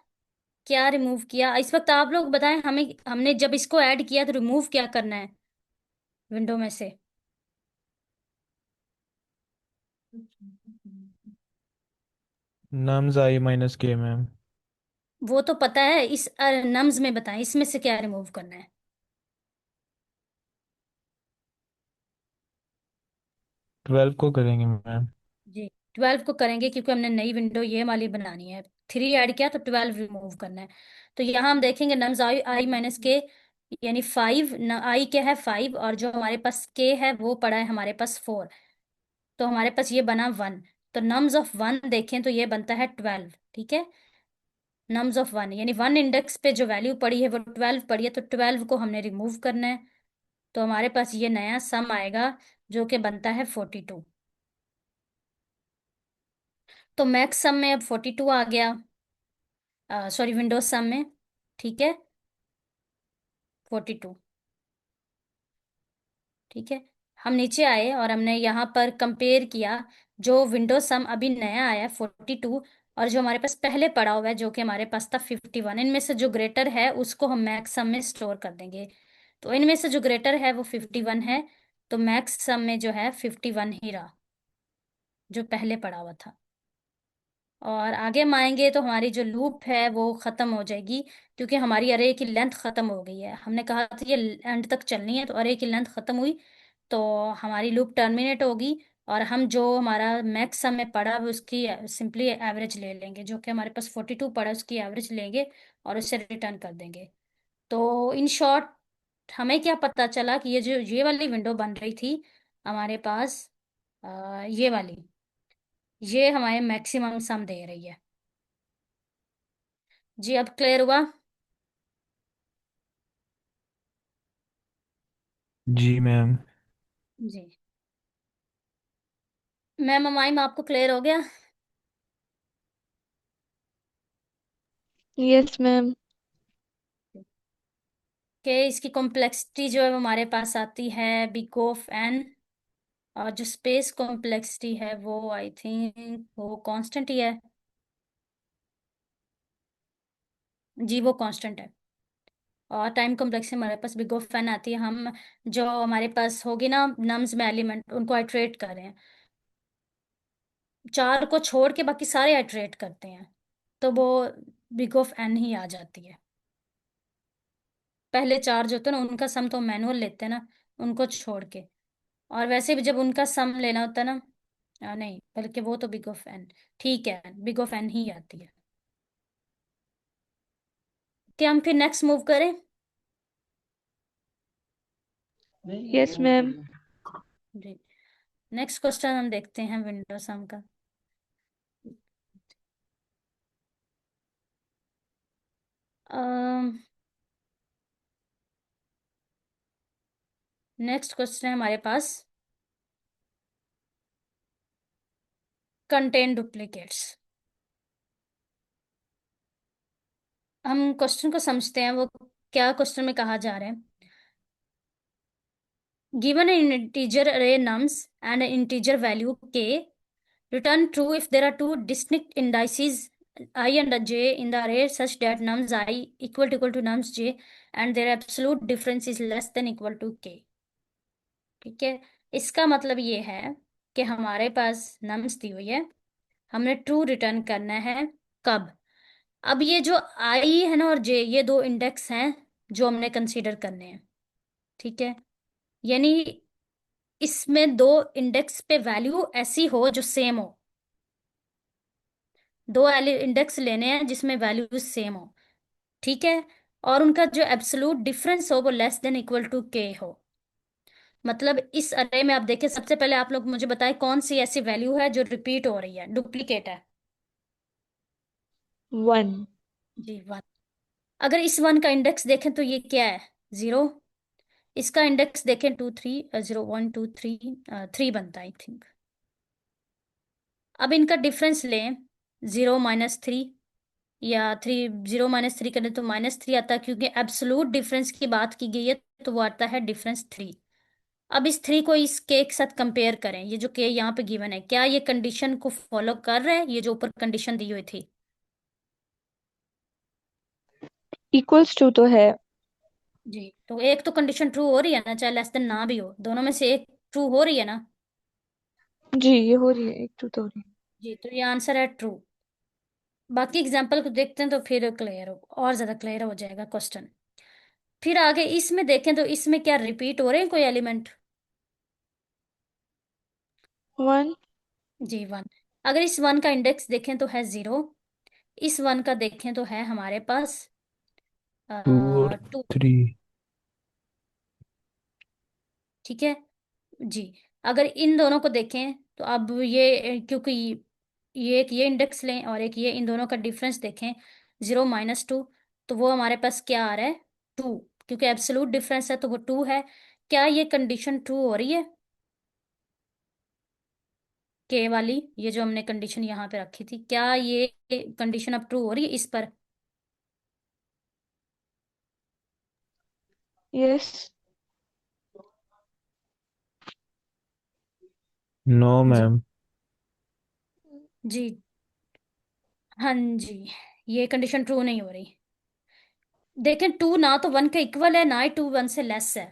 क्या रिमूव किया, इस वक्त आप लोग बताएं हमें, हमने जब इसको ऐड किया तो रिमूव क्या करना है विंडो में से? नम्स आई माइनस के मैम। वो तो पता है, इस नम्स में बताएं इसमें से क्या रिमूव करना है। 12 को करेंगे मैम। जी, 12 को करेंगे क्योंकि हमने नई विंडो ये वाली बनानी है। 3 ऐड किया तो 12 रिमूव करना है। तो यहाँ हम देखेंगे नम्स आई आई माइनस के, यानी 5 न, आई क्या है 5, और जो हमारे पास के है वो पड़ा है हमारे पास 4। तो हमारे पास ये बना 1। तो नम्स ऑफ 1 देखें तो ये बनता है 12। ठीक है। नम्स ऑफ 1 यानी 1 इंडेक्स पे जो वैल्यू पड़ी है वो 12 पड़ी है, तो 12 को हमने रिमूव करना है। तो हमारे पास ये नया सम आएगा, जो कि बनता है 42। तो मैक्स सम में अब 42 आ गया, सॉरी विंडोज सम में। ठीक है, 42। ठीक है। हम नीचे आए और हमने यहाँ पर कंपेयर किया, जो विंडोज सम अभी नया आया 42, और जो हमारे पास पहले पड़ा हुआ है जो कि हमारे पास था 51, इनमें से जो ग्रेटर है उसको हम मैक्स सम में स्टोर कर देंगे। तो इनमें से जो ग्रेटर है वो 51 है, तो मैक्स सम में जो है 51 ही रहा, जो पहले पड़ा हुआ था। और आगे हम आएंगे तो हमारी जो लूप है वो खत्म हो जाएगी, क्योंकि हमारी अरे की लेंथ खत्म हो गई है। हमने कहा था ये एंड तक चलनी है, तो अरे की लेंथ खत्म हुई, तो हमारी लूप टर्मिनेट होगी। और हम जो हमारा मैक्स सम में पड़ा है उसकी सिंपली एवरेज ले लेंगे, जो कि हमारे पास 42 पड़ा है उसकी एवरेज लेंगे और उसे रिटर्न कर देंगे। तो इन शॉर्ट हमें क्या पता चला कि ये वाली विंडो बन रही थी हमारे पास, ये वाली, ये हमारे मैक्सिमम सम दे रही है। जी, अब क्लियर हुआ? जी मैम। जी मैम, हमारी आपको क्लियर हो गया? Yes ma'am. कि इसकी कॉम्प्लेक्सिटी जो है वो हमारे पास आती है बिग ऑफ एन, और जो स्पेस कॉम्प्लेक्सिटी है वो आई थिंक वो कांस्टेंट ही है। जी वो कांस्टेंट है। और टाइम कॉम्प्लेक्सिटी हमारे पास बिग ऑफ एन आती है। हम जो हमारे पास होगी ना नम्स में एलिमेंट, उनको आइट्रेट कर रहे हैं, चार को छोड़ के बाकी सारे आइट्रेट करते हैं, तो वो बिग ऑफ एन ही आ जाती है। पहले चार जो होते हैं ना उनका सम तो मैनुअल लेते हैं ना, उनको छोड़ के। और वैसे भी जब उनका सम लेना होता है ना, नहीं बल्कि वो तो बिग ऑफ एन, ठीक है बिग ऑफ एन ही आती है। क्या हम फिर नेक्स्ट मूव करें? Yes ma'am. जी, नेक्स्ट क्वेश्चन हम देखते हैं विंडो सम का। नेक्स्ट क्वेश्चन है हमारे पास कंटेन डुप्लीकेट्स। हम क्वेश्चन को समझते हैं, वो क्या क्वेश्चन में कहा जा रहा है। Given an integer array nums and an integer value k, return true if there are two distinct indices I and j in the array such that nums I equal to nums j and their absolute difference is less than equal to k। ठीक है, इसका मतलब ये है कि हमारे पास nums दी हुई है, हमने ट्रू रिटर्न करना है। कब? अब ये जो आई है ना और जे, ये दो इंडेक्स हैं जो हमने कंसीडर करने हैं। ठीक है, यानी इसमें दो इंडेक्स पे वैल्यू ऐसी हो जो सेम हो। दो इंडेक्स लेने हैं जिसमें वैल्यू सेम हो। ठीक है, और उनका जो एब्सोल्यूट डिफरेंस हो वो लेस देन इक्वल टू के हो। मतलब इस अरे में आप देखिए, सबसे पहले आप लोग मुझे बताएं कौन सी ऐसी वैल्यू है जो रिपीट हो रही है, डुप्लीकेट है। 1। जी वन। अगर इस वन का इंडेक्स देखें तो ये क्या है? जीरो। इसका इंडेक्स देखें two three, zero one two three, three बनता है आई थिंक। अब इनका डिफरेंस लें, जीरो माइनस थ्री या थ्री, जीरो माइनस थ्री करें तो माइनस थ्री आता है, क्योंकि एब्सोलूट डिफरेंस की बात की गई है तो वो आता है डिफरेंस थ्री। अब इस थ्री को इस के के साथ कंपेयर करें, ये जो के यहाँ पे गिवन है क्या ये कंडीशन को फॉलो कर रहा है, ये जो ऊपर कंडीशन दी हुई थी? इक्वल्स टू तो है। जी, तो एक तो कंडीशन ट्रू हो रही है ना, चाहे लेस देन ना भी हो, दोनों में से एक ट्रू हो रही है ना। जी ये हो रही है, एक टू तो हो रही है। जी, तो ये आंसर है ट्रू। बाकी एग्जाम्पल को देखते हैं तो फिर क्लियर हो, और ज्यादा क्लियर हो जाएगा क्वेश्चन। फिर आगे इसमें देखें तो इसमें क्या रिपीट हो रहे हैं कोई एलिमेंट? 1। जी वन। अगर इस वन का इंडेक्स देखें तो है जीरो, इस वन का देखें तो है हमारे पास टू और टू। थ्री। ठीक है जी। अगर इन दोनों को देखें तो अब ये क्योंकि ये एक ये इंडेक्स लें और एक ये, इन दोनों का डिफरेंस देखें, जीरो माइनस टू, तो वो हमारे पास क्या आ रहा है? टू। क्योंकि एब्सोल्यूट डिफरेंस है तो वो टू है। क्या ये कंडीशन ट्रू हो रही है? के वाली, ये जो हमने कंडीशन यहाँ पे रखी थी, क्या ये कंडीशन अब ट्रू हो रही है इस पर? यस। नो जी। मैम। जी हाँ जी, ये कंडीशन ट्रू नहीं हो रही। देखें, टू ना तो वन के इक्वल है, ना ही टू वन से लेस है।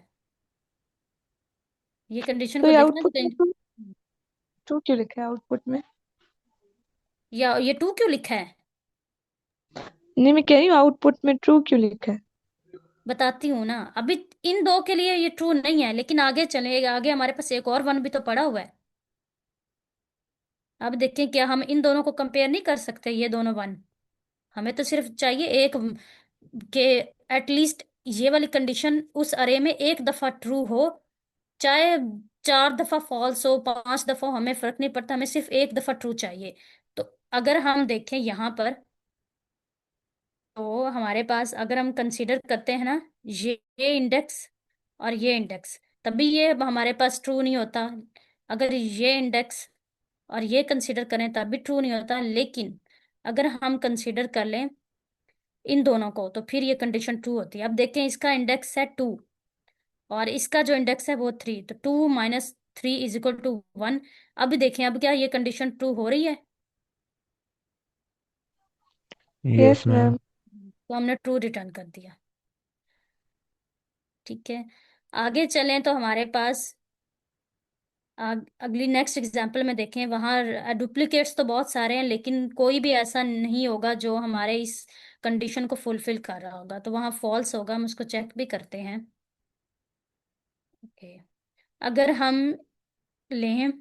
ये कंडीशन तो को ये देखना आउटपुट तो में टू, टू क्यों लिखा है आउटपुट में? या ये टू क्यों लिखा है? नहीं, मैं कह रही हूँ आउटपुट में ट्रू क्यों लिखा है? बताती हूँ ना अभी। इन दो के लिए ये ट्रू नहीं है, लेकिन आगे चले, आगे हमारे पास एक और वन भी तो पड़ा हुआ है। अब देखें, क्या हम इन दोनों को कंपेयर नहीं कर सकते, ये दोनों वन? हमें तो सिर्फ चाहिए एक के एटलीस्ट ये वाली कंडीशन उस अरे में एक दफा ट्रू हो, चाहे चार दफा फॉल्स हो, पांच दफा हो, हमें फर्क नहीं पड़ता, हमें सिर्फ एक दफा ट्रू चाहिए। तो अगर हम देखें यहाँ पर, तो हमारे पास अगर हम कंसीडर करते हैं ना ये इंडेक्स और ये इंडेक्स, तभी ये अब हमारे पास ट्रू नहीं होता। अगर ये इंडेक्स और ये कंसीडर करें तब भी ट्रू नहीं होता। लेकिन अगर हम कंसीडर कर लें इन दोनों को, तो फिर ये कंडीशन ट्रू होती है। अब देखें, इसका इंडेक्स है 2 और इसका जो इंडेक्स है वो 3, तो 2 - 3 = 1। अब देखें, अब क्या ये कंडीशन ट्रू हो रही है? Yes yes ma'am. मैम। तो हमने ट्रू रिटर्न कर दिया। ठीक है, आगे चलें तो हमारे पास अगली नेक्स्ट एग्जांपल में देखें, वहाँ डुप्लीकेट्स तो बहुत सारे हैं, लेकिन कोई भी ऐसा नहीं होगा जो हमारे इस कंडीशन को फुलफिल कर रहा होगा, तो वहाँ फॉल्स होगा। हम उसको चेक भी करते हैं। ओके, अगर हम लें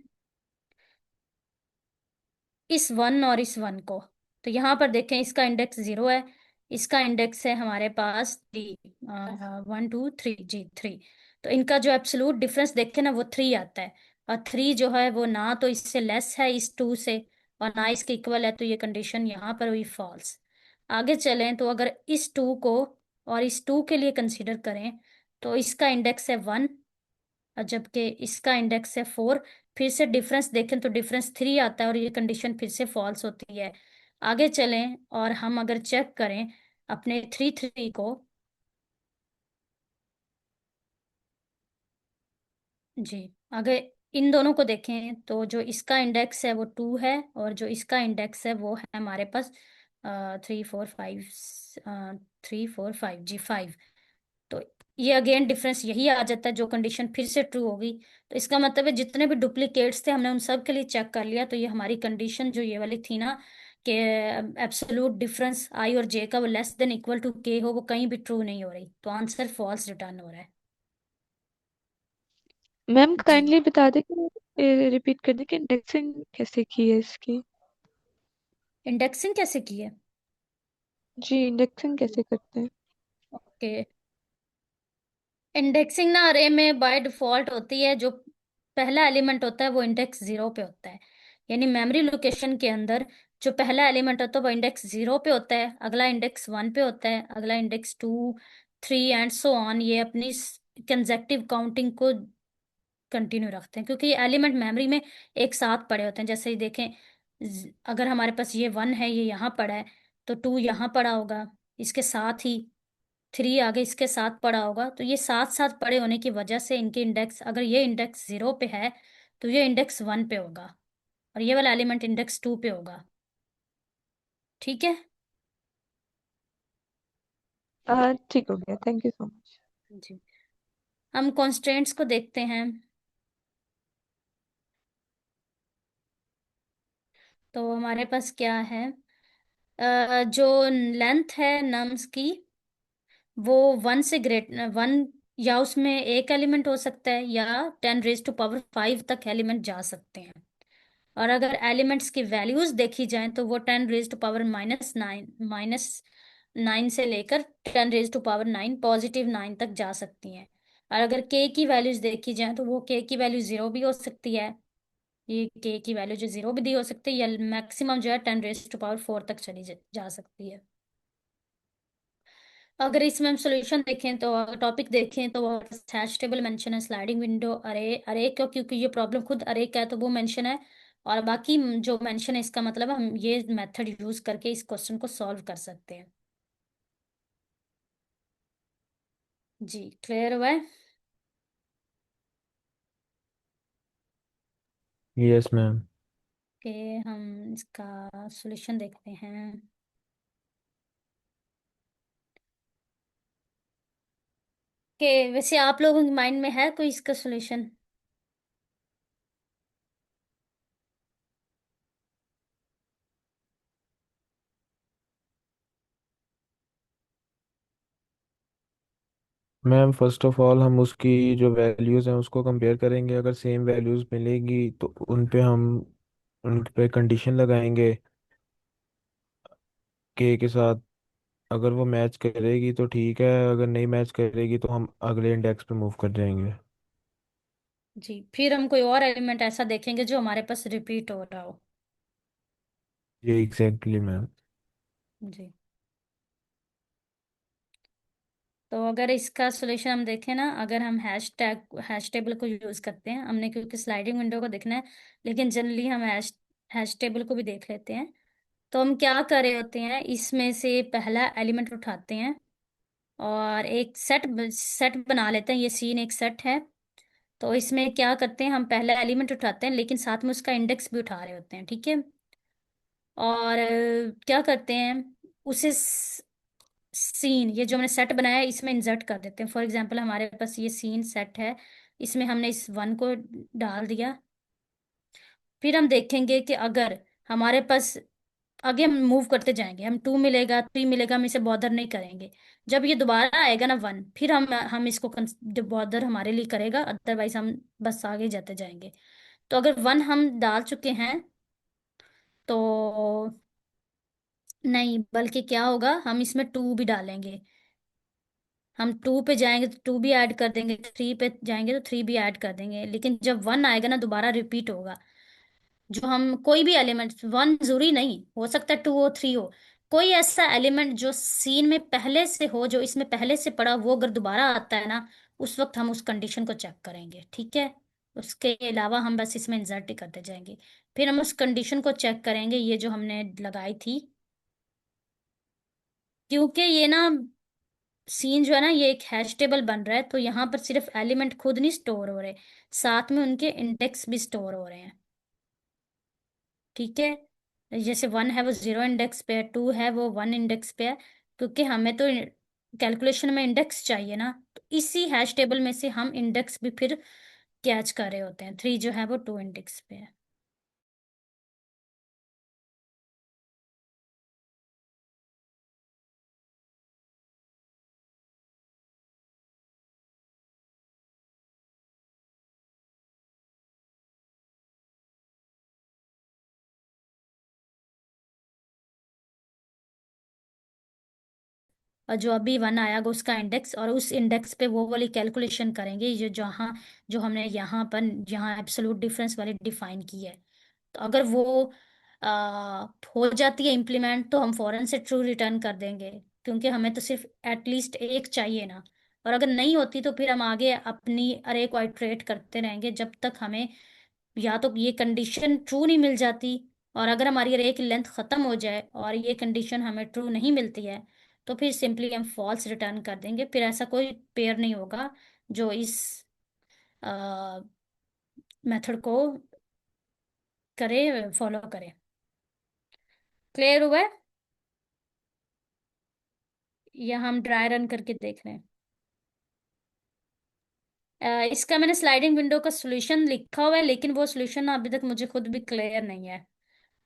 इस 1 और इस 1 को, तो यहाँ पर देखें, इसका इंडेक्स 0 है, इसका इंडेक्स है हमारे पास 3, 1 2 3, जी 3। तो इनका जो एब्सोलूट डिफरेंस देखें ना, वो 3 आता है। और 3 जो है वो ना तो इससे लेस है इस 2 से, और ना इसके इक्वल है, तो ये कंडीशन यहाँ पर हुई फॉल्स। आगे चलें तो अगर इस 2 को और इस 2 के लिए कंसीडर करें, तो इसका इंडेक्स है 1 और जबकि इसका इंडेक्स है 4। फिर से डिफरेंस देखें तो डिफरेंस 3 आता है और ये कंडीशन फिर से फॉल्स होती है। आगे चलें और हम अगर चेक करें अपने 3 को, जी अगर इन दोनों को देखें तो जो इसका इंडेक्स है वो 2 है और जो इसका इंडेक्स है वो है हमारे पास 3 4 5, 3 4 5, जी 5। तो ये अगेन डिफरेंस यही आ जाता है, जो कंडीशन फिर से ट्रू होगी। तो इसका मतलब है जितने भी डुप्लीकेट्स थे हमने उन सब के लिए चेक कर लिया, तो ये हमारी कंडीशन जो ये वाली थी ना, कि एब्सोल्यूट डिफरेंस आई और जे का वो लेस देन इक्वल टू के हो, वो कहीं भी ट्रू नहीं हो रही, तो आंसर फॉल्स रिटर्न हो रहा है। मैम जी, काइंडली बता दें कि रिपीट कर दें कि इंडेक्सिंग कैसे की है इसकी। इंडेक्सिंग कैसे की है? जी इंडेक्सिंग कैसे करते हैं। ओके, इंडेक्सिंग ना अरे में बाय डिफॉल्ट होती है, जो पहला एलिमेंट होता है वो इंडेक्स 0 पे होता है। यानी मेमोरी लोकेशन के अंदर जो पहला एलिमेंट होता है वो इंडेक्स 0 पे होता है, अगला इंडेक्स 1 पे होता है, अगला इंडेक्स 2, 3 एंड सो ऑन। ये अपनी कंजेक्टिव काउंटिंग को कंटिन्यू रखते हैं, क्योंकि ये एलिमेंट मेमोरी में एक साथ पड़े होते हैं। जैसे ही देखें, अगर हमारे पास ये 1 है, ये यहाँ पड़ा है, तो 2 यहाँ पड़ा होगा, इसके साथ ही 3 आगे इसके साथ पड़ा होगा। तो ये साथ साथ पड़े होने की वजह से इनके इंडेक्स, अगर ये इंडेक्स 0 पे है तो ये इंडेक्स 1 पे होगा और ये वाला एलिमेंट इंडेक्स 2 पे होगा। ठीक है, ठीक हो गया, थैंक यू सो मच। जी हम कॉन्स्टेंट्स को देखते हैं। तो हमारे पास क्या है, जो लेंथ है नम्स की, वो 1 से ग्रेट 1, या उसमें एक एलिमेंट हो सकता है या 10⁻⁵ तक एलिमेंट जा सकते हैं। और अगर एलिमेंट्स की वैल्यूज देखी जाएं तो वो 10⁻⁻⁹ से लेकर 10⁻⁹ +9 तक जा सकती हैं। और अगर के की वैल्यूज देखी जाएं तो वो के की वैल्यू 0 भी हो सकती है, ये के की वैल्यू जो 0 भी दी हो सकती है, या मैक्सिमम जो है 10⁻⁴ तक चली जा सकती है। अगर इसमें हम सोल्यूशन देखें तो टॉपिक देखें तो हैश टेबल मेंशन है, स्लाइडिंग विंडो, अरे अरे क्यों, क्योंकि ये प्रॉब्लम खुद अरे का है तो वो मेंशन है। और बाकी जो मेंशन है इसका मतलब हम ये मेथड यूज करके इस क्वेश्चन को सॉल्व कर सकते हैं। जी क्लियर हुआ है? Yes ma'am. कि हम इसका सॉल्यूशन देखते हैं। कि वैसे आप लोगों के माइंड में है कोई इसका solution? Ma'am first of all हम उसकी जो वैल्यूज़ हैं उसको कंपेयर करेंगे, अगर सेम वैल्यूज़ मिलेगी तो उन पे कंडीशन लगाएंगे के साथ। अगर वो मैच करेगी तो ठीक है, अगर नहीं मैच करेगी तो हम अगले इंडेक्स पे मूव कर जाएंगे। जी फिर हम कोई और एलिमेंट ऐसा देखेंगे जो हमारे पास रिपीट हो रहा हो। ये एग्जैक्टली मैम। जी, तो अगर इसका सॉल्यूशन हम देखें ना, अगर हम हैश टेबल को यूज करते हैं, हमने क्योंकि स्लाइडिंग विंडो को देखना है, लेकिन जनरली हम हैश टेबल को भी देख लेते हैं। तो हम क्या कर रहे होते हैं, इसमें से पहला एलिमेंट उठाते हैं और एक सेट सेट बना लेते हैं। ये सीन एक सेट है। तो इसमें क्या करते हैं, हम पहला एलिमेंट उठाते हैं लेकिन साथ में उसका इंडेक्स भी उठा रहे होते हैं, ठीक है। और क्या करते हैं, उसे सीन, ये जो हमने सेट बनाया है इसमें इंसर्ट कर देते हैं। फॉर एग्जांपल हमारे पास ये सीन सेट है, इसमें हमने इस वन को डाल दिया। फिर हम देखेंगे कि अगर हमारे पास, आगे हम मूव करते जाएंगे, हम 2 मिलेगा 3 मिलेगा, हम इसे बॉदर नहीं करेंगे। जब ये दोबारा आएगा ना 1, फिर हम इसको बॉदर हमारे लिए करेगा, अदरवाइज हम बस आगे जाते जाएंगे। तो अगर 1 हम डाल चुके हैं तो नहीं, बल्कि क्या होगा, हम इसमें 2 भी डालेंगे। हम 2 पे जाएंगे तो 2 भी ऐड कर देंगे, 3 पे जाएंगे तो 3 भी ऐड कर देंगे। लेकिन जब 1 आएगा ना दोबारा रिपीट होगा। जो हम कोई भी एलिमेंट, 1 जरूरी नहीं हो सकता, 2 हो 3 हो, कोई ऐसा एलिमेंट जो सीन में पहले से हो, जो इसमें पहले से पड़ा, वो अगर दोबारा आता है ना, उस वक्त हम उस कंडीशन को चेक करेंगे, ठीक है। उसके अलावा हम बस इसमें इंसर्ट ही करते जाएंगे। फिर हम उस कंडीशन को चेक करेंगे, ये जो हमने लगाई थी। क्योंकि ये ना सीन जो है ना, ये एक हैश टेबल बन रहा है, तो यहाँ पर सिर्फ एलिमेंट खुद नहीं स्टोर हो रहे, साथ में उनके इंडेक्स भी स्टोर हो रहे हैं, ठीक है। जैसे 1 है वो 0 इंडेक्स पे है, 2 है वो 1 इंडेक्स पे है, क्योंकि हमें तो कैलकुलेशन में इंडेक्स चाहिए ना। तो इसी हैश टेबल में से हम इंडेक्स भी फिर कैच कर रहे होते हैं। 3 जो है वो 2 इंडेक्स पे है। और जो अभी 1 आएगा उसका इंडेक्स, और उस इंडेक्स पे वो वाली कैलकुलेशन करेंगे जो जहाँ, जो हमने यहाँ पर, यहाँ एब्सोल्यूट डिफरेंस वाली डिफाइन की है। तो अगर वो हो जाती है इम्प्लीमेंट, तो हम फौरन से ट्रू रिटर्न कर देंगे, क्योंकि हमें तो सिर्फ एटलीस्ट एक चाहिए ना। और अगर नहीं होती तो फिर हम आगे अपनी अरे को इटरेट करते रहेंगे जब तक हमें या तो ये कंडीशन ट्रू नहीं मिल जाती, और अगर हमारी अरे की लेंथ खत्म हो जाए और ये कंडीशन हमें ट्रू नहीं मिलती है, तो फिर सिंपली हम फॉल्स रिटर्न कर देंगे। फिर ऐसा कोई पेयर नहीं होगा जो इस मेथड को करे, फॉलो करे। क्लियर हुआ है? या हम ड्राई रन करके देख रहे हैं? इसका मैंने स्लाइडिंग विंडो का सॉल्यूशन लिखा हुआ है, लेकिन वो सॉल्यूशन अभी तक मुझे खुद भी क्लियर नहीं है।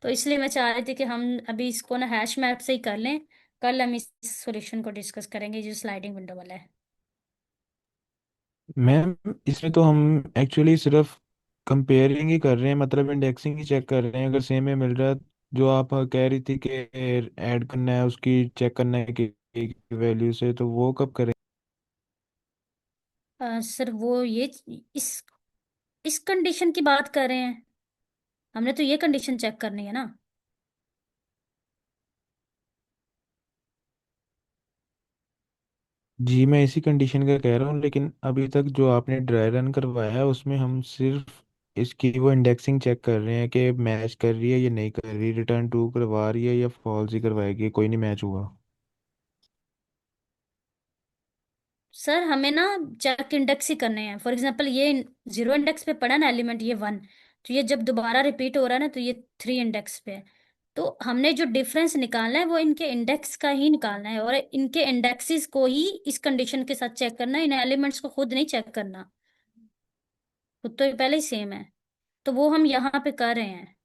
तो इसलिए मैं चाह रही थी कि हम अभी इसको ना हैश मैप से ही कर लें। कल हम इस सॉल्यूशन को डिस्कस करेंगे जो स्लाइडिंग विंडो वाला है। मैम इसमें तो हम एक्चुअली सिर्फ कंपेयरिंग ही कर रहे हैं, मतलब इंडेक्सिंग ही चेक कर रहे हैं। अगर सेम में मिल रहा है, जो आप कह रही थी कि ऐड करना है, उसकी चेक करना है कि वैल्यू से, तो वो कब करें? सर वो ये इस इस कंडीशन की बात कर रहे हैं, हमने तो ये कंडीशन चेक करनी है ना। जी मैं इसी कंडीशन का कह रहा हूँ, लेकिन अभी तक जो आपने ड्राई रन करवाया है उसमें हम सिर्फ इसकी वो इंडेक्सिंग चेक कर रहे हैं कि मैच कर रही है या नहीं कर रही, रिटर्न टू करवा रही है या फॉल्स ही करवाएगी, कोई नहीं मैच हुआ। सर हमें ना चेक इंडेक्स ही करने हैं। फॉर एग्जांपल ये 0 इंडेक्स पे पड़ा ना एलिमेंट, ये 1, तो ये जब दोबारा रिपीट हो रहा है ना, तो ये 3 इंडेक्स पे है। तो हमने जो डिफरेंस निकालना है वो इनके इंडेक्स का ही निकालना है, और इनके इंडेक्सेस को ही इस कंडीशन के साथ चेक करना है, इन एलिमेंट्स को खुद नहीं चेक करना। खुद तो ये पहले ही सेम है, तो वो हम यहाँ पे कर रहे हैं।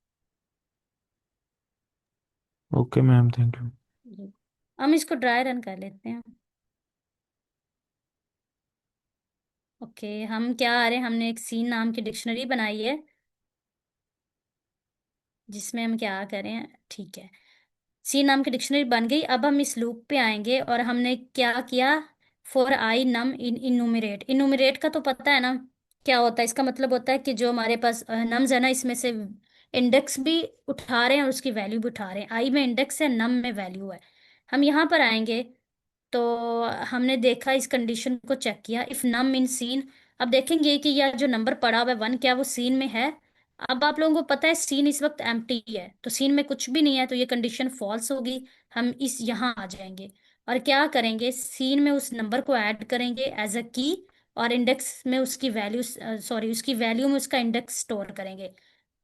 Okay ma'am, thank you. जी। हम इसको ड्राई रन कर लेते हैं। ओके, हम क्या आ रहे हैं, हमने एक सीन नाम की डिक्शनरी बनाई है जिसमें हम क्या करें, ठीक है। सी नाम की डिक्शनरी बन गई। अब हम इस लूप पे आएंगे और हमने क्या किया, फॉर आई नम इन इनुमरेट। इनुमरेट का तो पता है ना क्या होता है, इसका मतलब होता है कि जो हमारे पास नम्स है ना, इसमें से इंडेक्स भी उठा रहे हैं और उसकी वैल्यू भी उठा रहे हैं। आई में इंडेक्स है, नम में वैल्यू है। हम यहाँ पर आएंगे तो हमने देखा, इस कंडीशन को चेक किया, इफ नम इन सीन। अब देखेंगे कि यह जो नंबर पड़ा हुआ है 1, क्या वो सीन में है। अब आप लोगों को पता है सीन इस वक्त एम्प्टी है, तो सीन में कुछ भी नहीं है, तो ये कंडीशन फॉल्स होगी। हम इस यहाँ आ जाएंगे और क्या करेंगे, सीन में उस नंबर को ऐड करेंगे एज अ की, और इंडेक्स में उसकी वैल्यू, सॉरी उसकी वैल्यू में उसका इंडेक्स स्टोर करेंगे।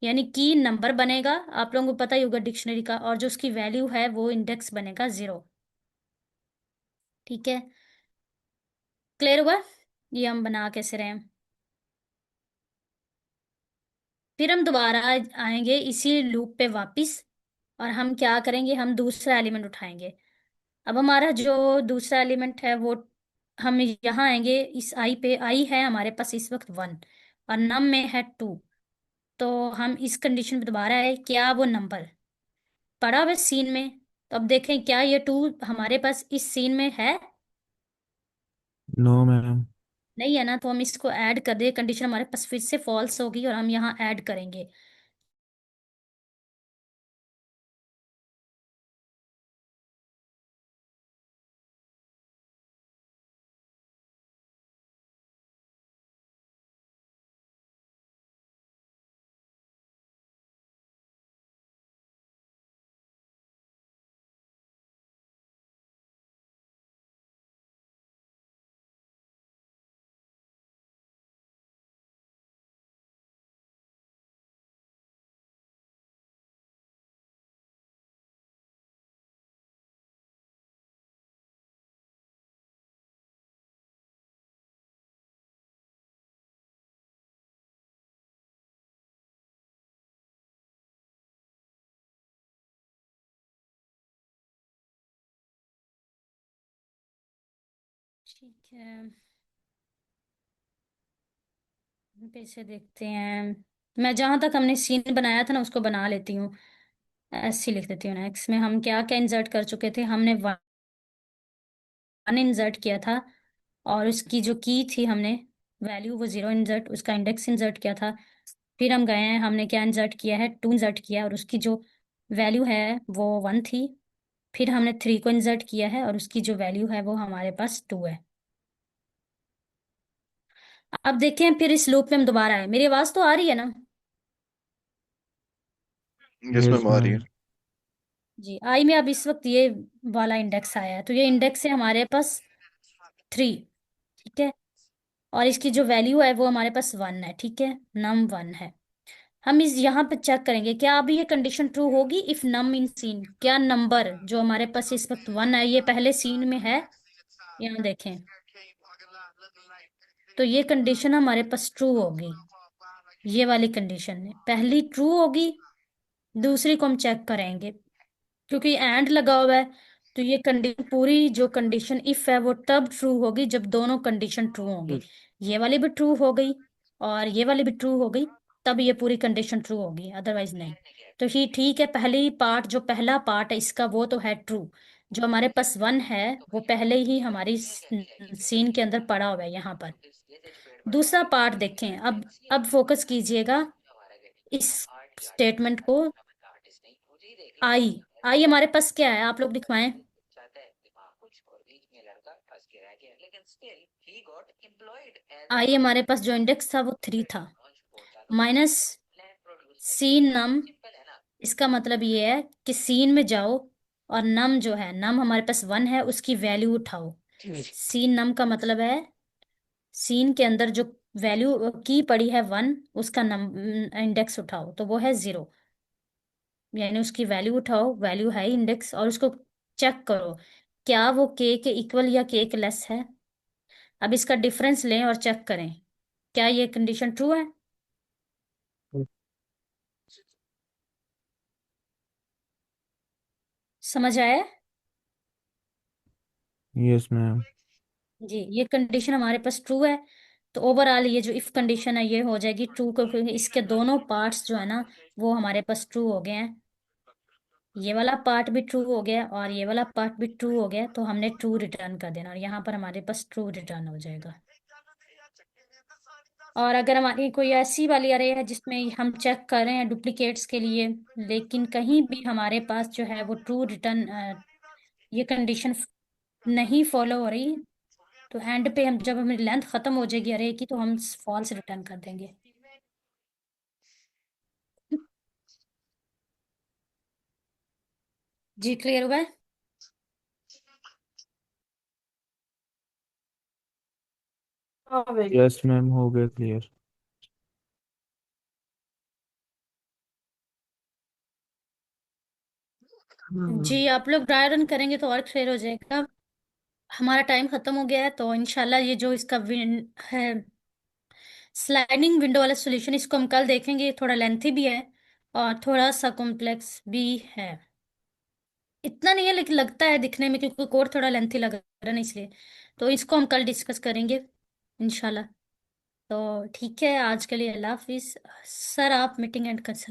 यानी की नंबर बनेगा, आप लोगों को पता ही होगा डिक्शनरी का, और जो उसकी वैल्यू है वो इंडेक्स बनेगा 0। ठीक है, क्लियर हुआ? ये हम बना कैसे रहे हैं। फिर हम दोबारा आएंगे इसी लूप पे वापस, और हम क्या करेंगे, हम दूसरा एलिमेंट उठाएंगे। अब हमारा जो दूसरा एलिमेंट है वो, हम यहाँ आएंगे इस आई पे, आई है हमारे पास इस वक्त 1 और नम में है 2। तो हम इस कंडीशन पे दोबारा आए, क्या वो नंबर पड़ा हुआ सीन में? तो अब देखें क्या ये 2 हमारे पास इस सीन में है? No ma'am. नहीं है ना, तो हम इसको ऐड कर दे, कंडीशन हमारे पास फिर से फॉल्स होगी और हम यहाँ ऐड करेंगे। ठीक है, फिर से देखते हैं। मैं जहां तक हमने सीन बनाया था ना उसको बना लेती हूँ, ऐसे ही लिख देती हूँ। नेक्स्ट में हम क्या क्या इंसर्ट कर चुके थे, हमने 1 इंसर्ट किया था, और उसकी जो की थी हमने वैल्यू वो 0 इंसर्ट, उसका इंडेक्स इंसर्ट किया था। फिर हम गए हैं, हमने क्या इंसर्ट किया है, 2 इंसर्ट किया और उसकी जो वैल्यू है वो 1 थी। फिर हमने 3 को इंसर्ट किया है और उसकी जो वैल्यू है वो हमारे पास 2 है। अब देखें फिर इस लूप में हम दोबारा आए, मेरी आवाज तो आ रही है ना? यस यस मैम, आ रही है। मैम। जी, आई में अब इस वक्त ये वाला इंडेक्स आया है, तो ये इंडेक्स है हमारे पास 3। ठीक है, और इसकी जो वैल्यू है वो हमारे पास 1 है। ठीक है, नम 1 है। हम इस यहाँ पे चेक करेंगे क्या अभी ये कंडीशन ट्रू होगी, इफ नम इन सीन, क्या नंबर जो हमारे पास इस वक्त 1 है ये पहले सीन में है? यहाँ देखें, तो ये कंडीशन हमारे पास ट्रू होगी। ये वाली कंडीशन है पहली ट्रू होगी, दूसरी को हम चेक करेंगे क्योंकि एंड लगा हुआ है। तो ये कंडीशन पूरी जो कंडीशन इफ है वो तब ट्रू होगी जब दोनों कंडीशन ट्रू होंगी। ये वाली भी ट्रू हो गई और ये वाली भी ट्रू हो गई, तब ये पूरी कंडीशन ट्रू होगी, अदरवाइज नहीं। तो ही ठीक है, पहली पार्ट जो पहला पार्ट है इसका वो तो है ट्रू, जो हमारे पास 1 है वो पहले ही हमारी सीन के अंदर पड़ा हुआ है यहाँ पर। दूसरा पार्ट देखें, अब फोकस कीजिएगा इस स्टेटमेंट को। आई, आई हमारे पास क्या है, आप लोग लिखवाएं। आई हमारे पास जो इंडेक्स था वो 3 था, माइनस सीन नम। इसका मतलब ये है कि सीन में जाओ और नम जो है, नम हमारे पास 1 है उसकी वैल्यू उठाओ। सीन नम का मतलब है सीन के अंदर जो वैल्यू की पड़ी है 1, उसका नम इंडेक्स उठाओ, तो वो है 0। यानी उसकी वैल्यू उठाओ, वैल्यू है इंडेक्स, और उसको चेक करो क्या वो के इक्वल या के लेस है। अब इसका डिफरेंस लें और चेक करें क्या ये कंडीशन ट्रू है। समझ आया? Yes ma'am. जी, ये कंडीशन हमारे पास ट्रू है, तो ओवरऑल ये जो इफ कंडीशन है ये हो जाएगी ट्रू, क्योंकि इसके दोनों पार्ट्स जो है ना वो हमारे पास ट्रू हो गए हैं। ये वाला पार्ट भी ट्रू हो गया और ये वाला पार्ट भी ट्रू हो गया, तो हमने ट्रू रिटर्न कर देना और यहाँ पर हमारे पास ट्रू रिटर्न हो जाएगा। और अगर हमारी कोई ऐसी वाली अरे है जिसमें हम चेक कर रहे हैं डुप्लीकेट्स के लिए, लेकिन कहीं भी हमारे पास जो है वो ट्रू रिटर्न, ये कंडीशन नहीं फॉलो हो रही, तो एंड पे हम जब हमें लेंथ खत्म हो जाएगी अरे की तो हम फॉल्स रिटर्न कर देंगे। जी क्लियर हुआ है? यस मैम, हो गया क्लियर। जी आप लोग ड्राई रन करेंगे तो और क्लियर हो जाएगा। हमारा टाइम खत्म हो गया है, तो इंशाल्लाह ये जो इसका विन है स्लाइडिंग विंडो वाला सॉल्यूशन, इसको हम कल देखेंगे। थोड़ा लेंथी भी है और थोड़ा सा कॉम्प्लेक्स भी है। इतना नहीं है लेकिन लगता है दिखने में, क्योंकि कोड थोड़ा लेंथी लग रहा है ना, इसलिए। तो इसको हम कल डिस्कस करेंगे इंशाल्लाह। तो ठीक है, आज के लिए अल्लाह हाफिज। सर आप मीटिंग एंड कर सकते हैं।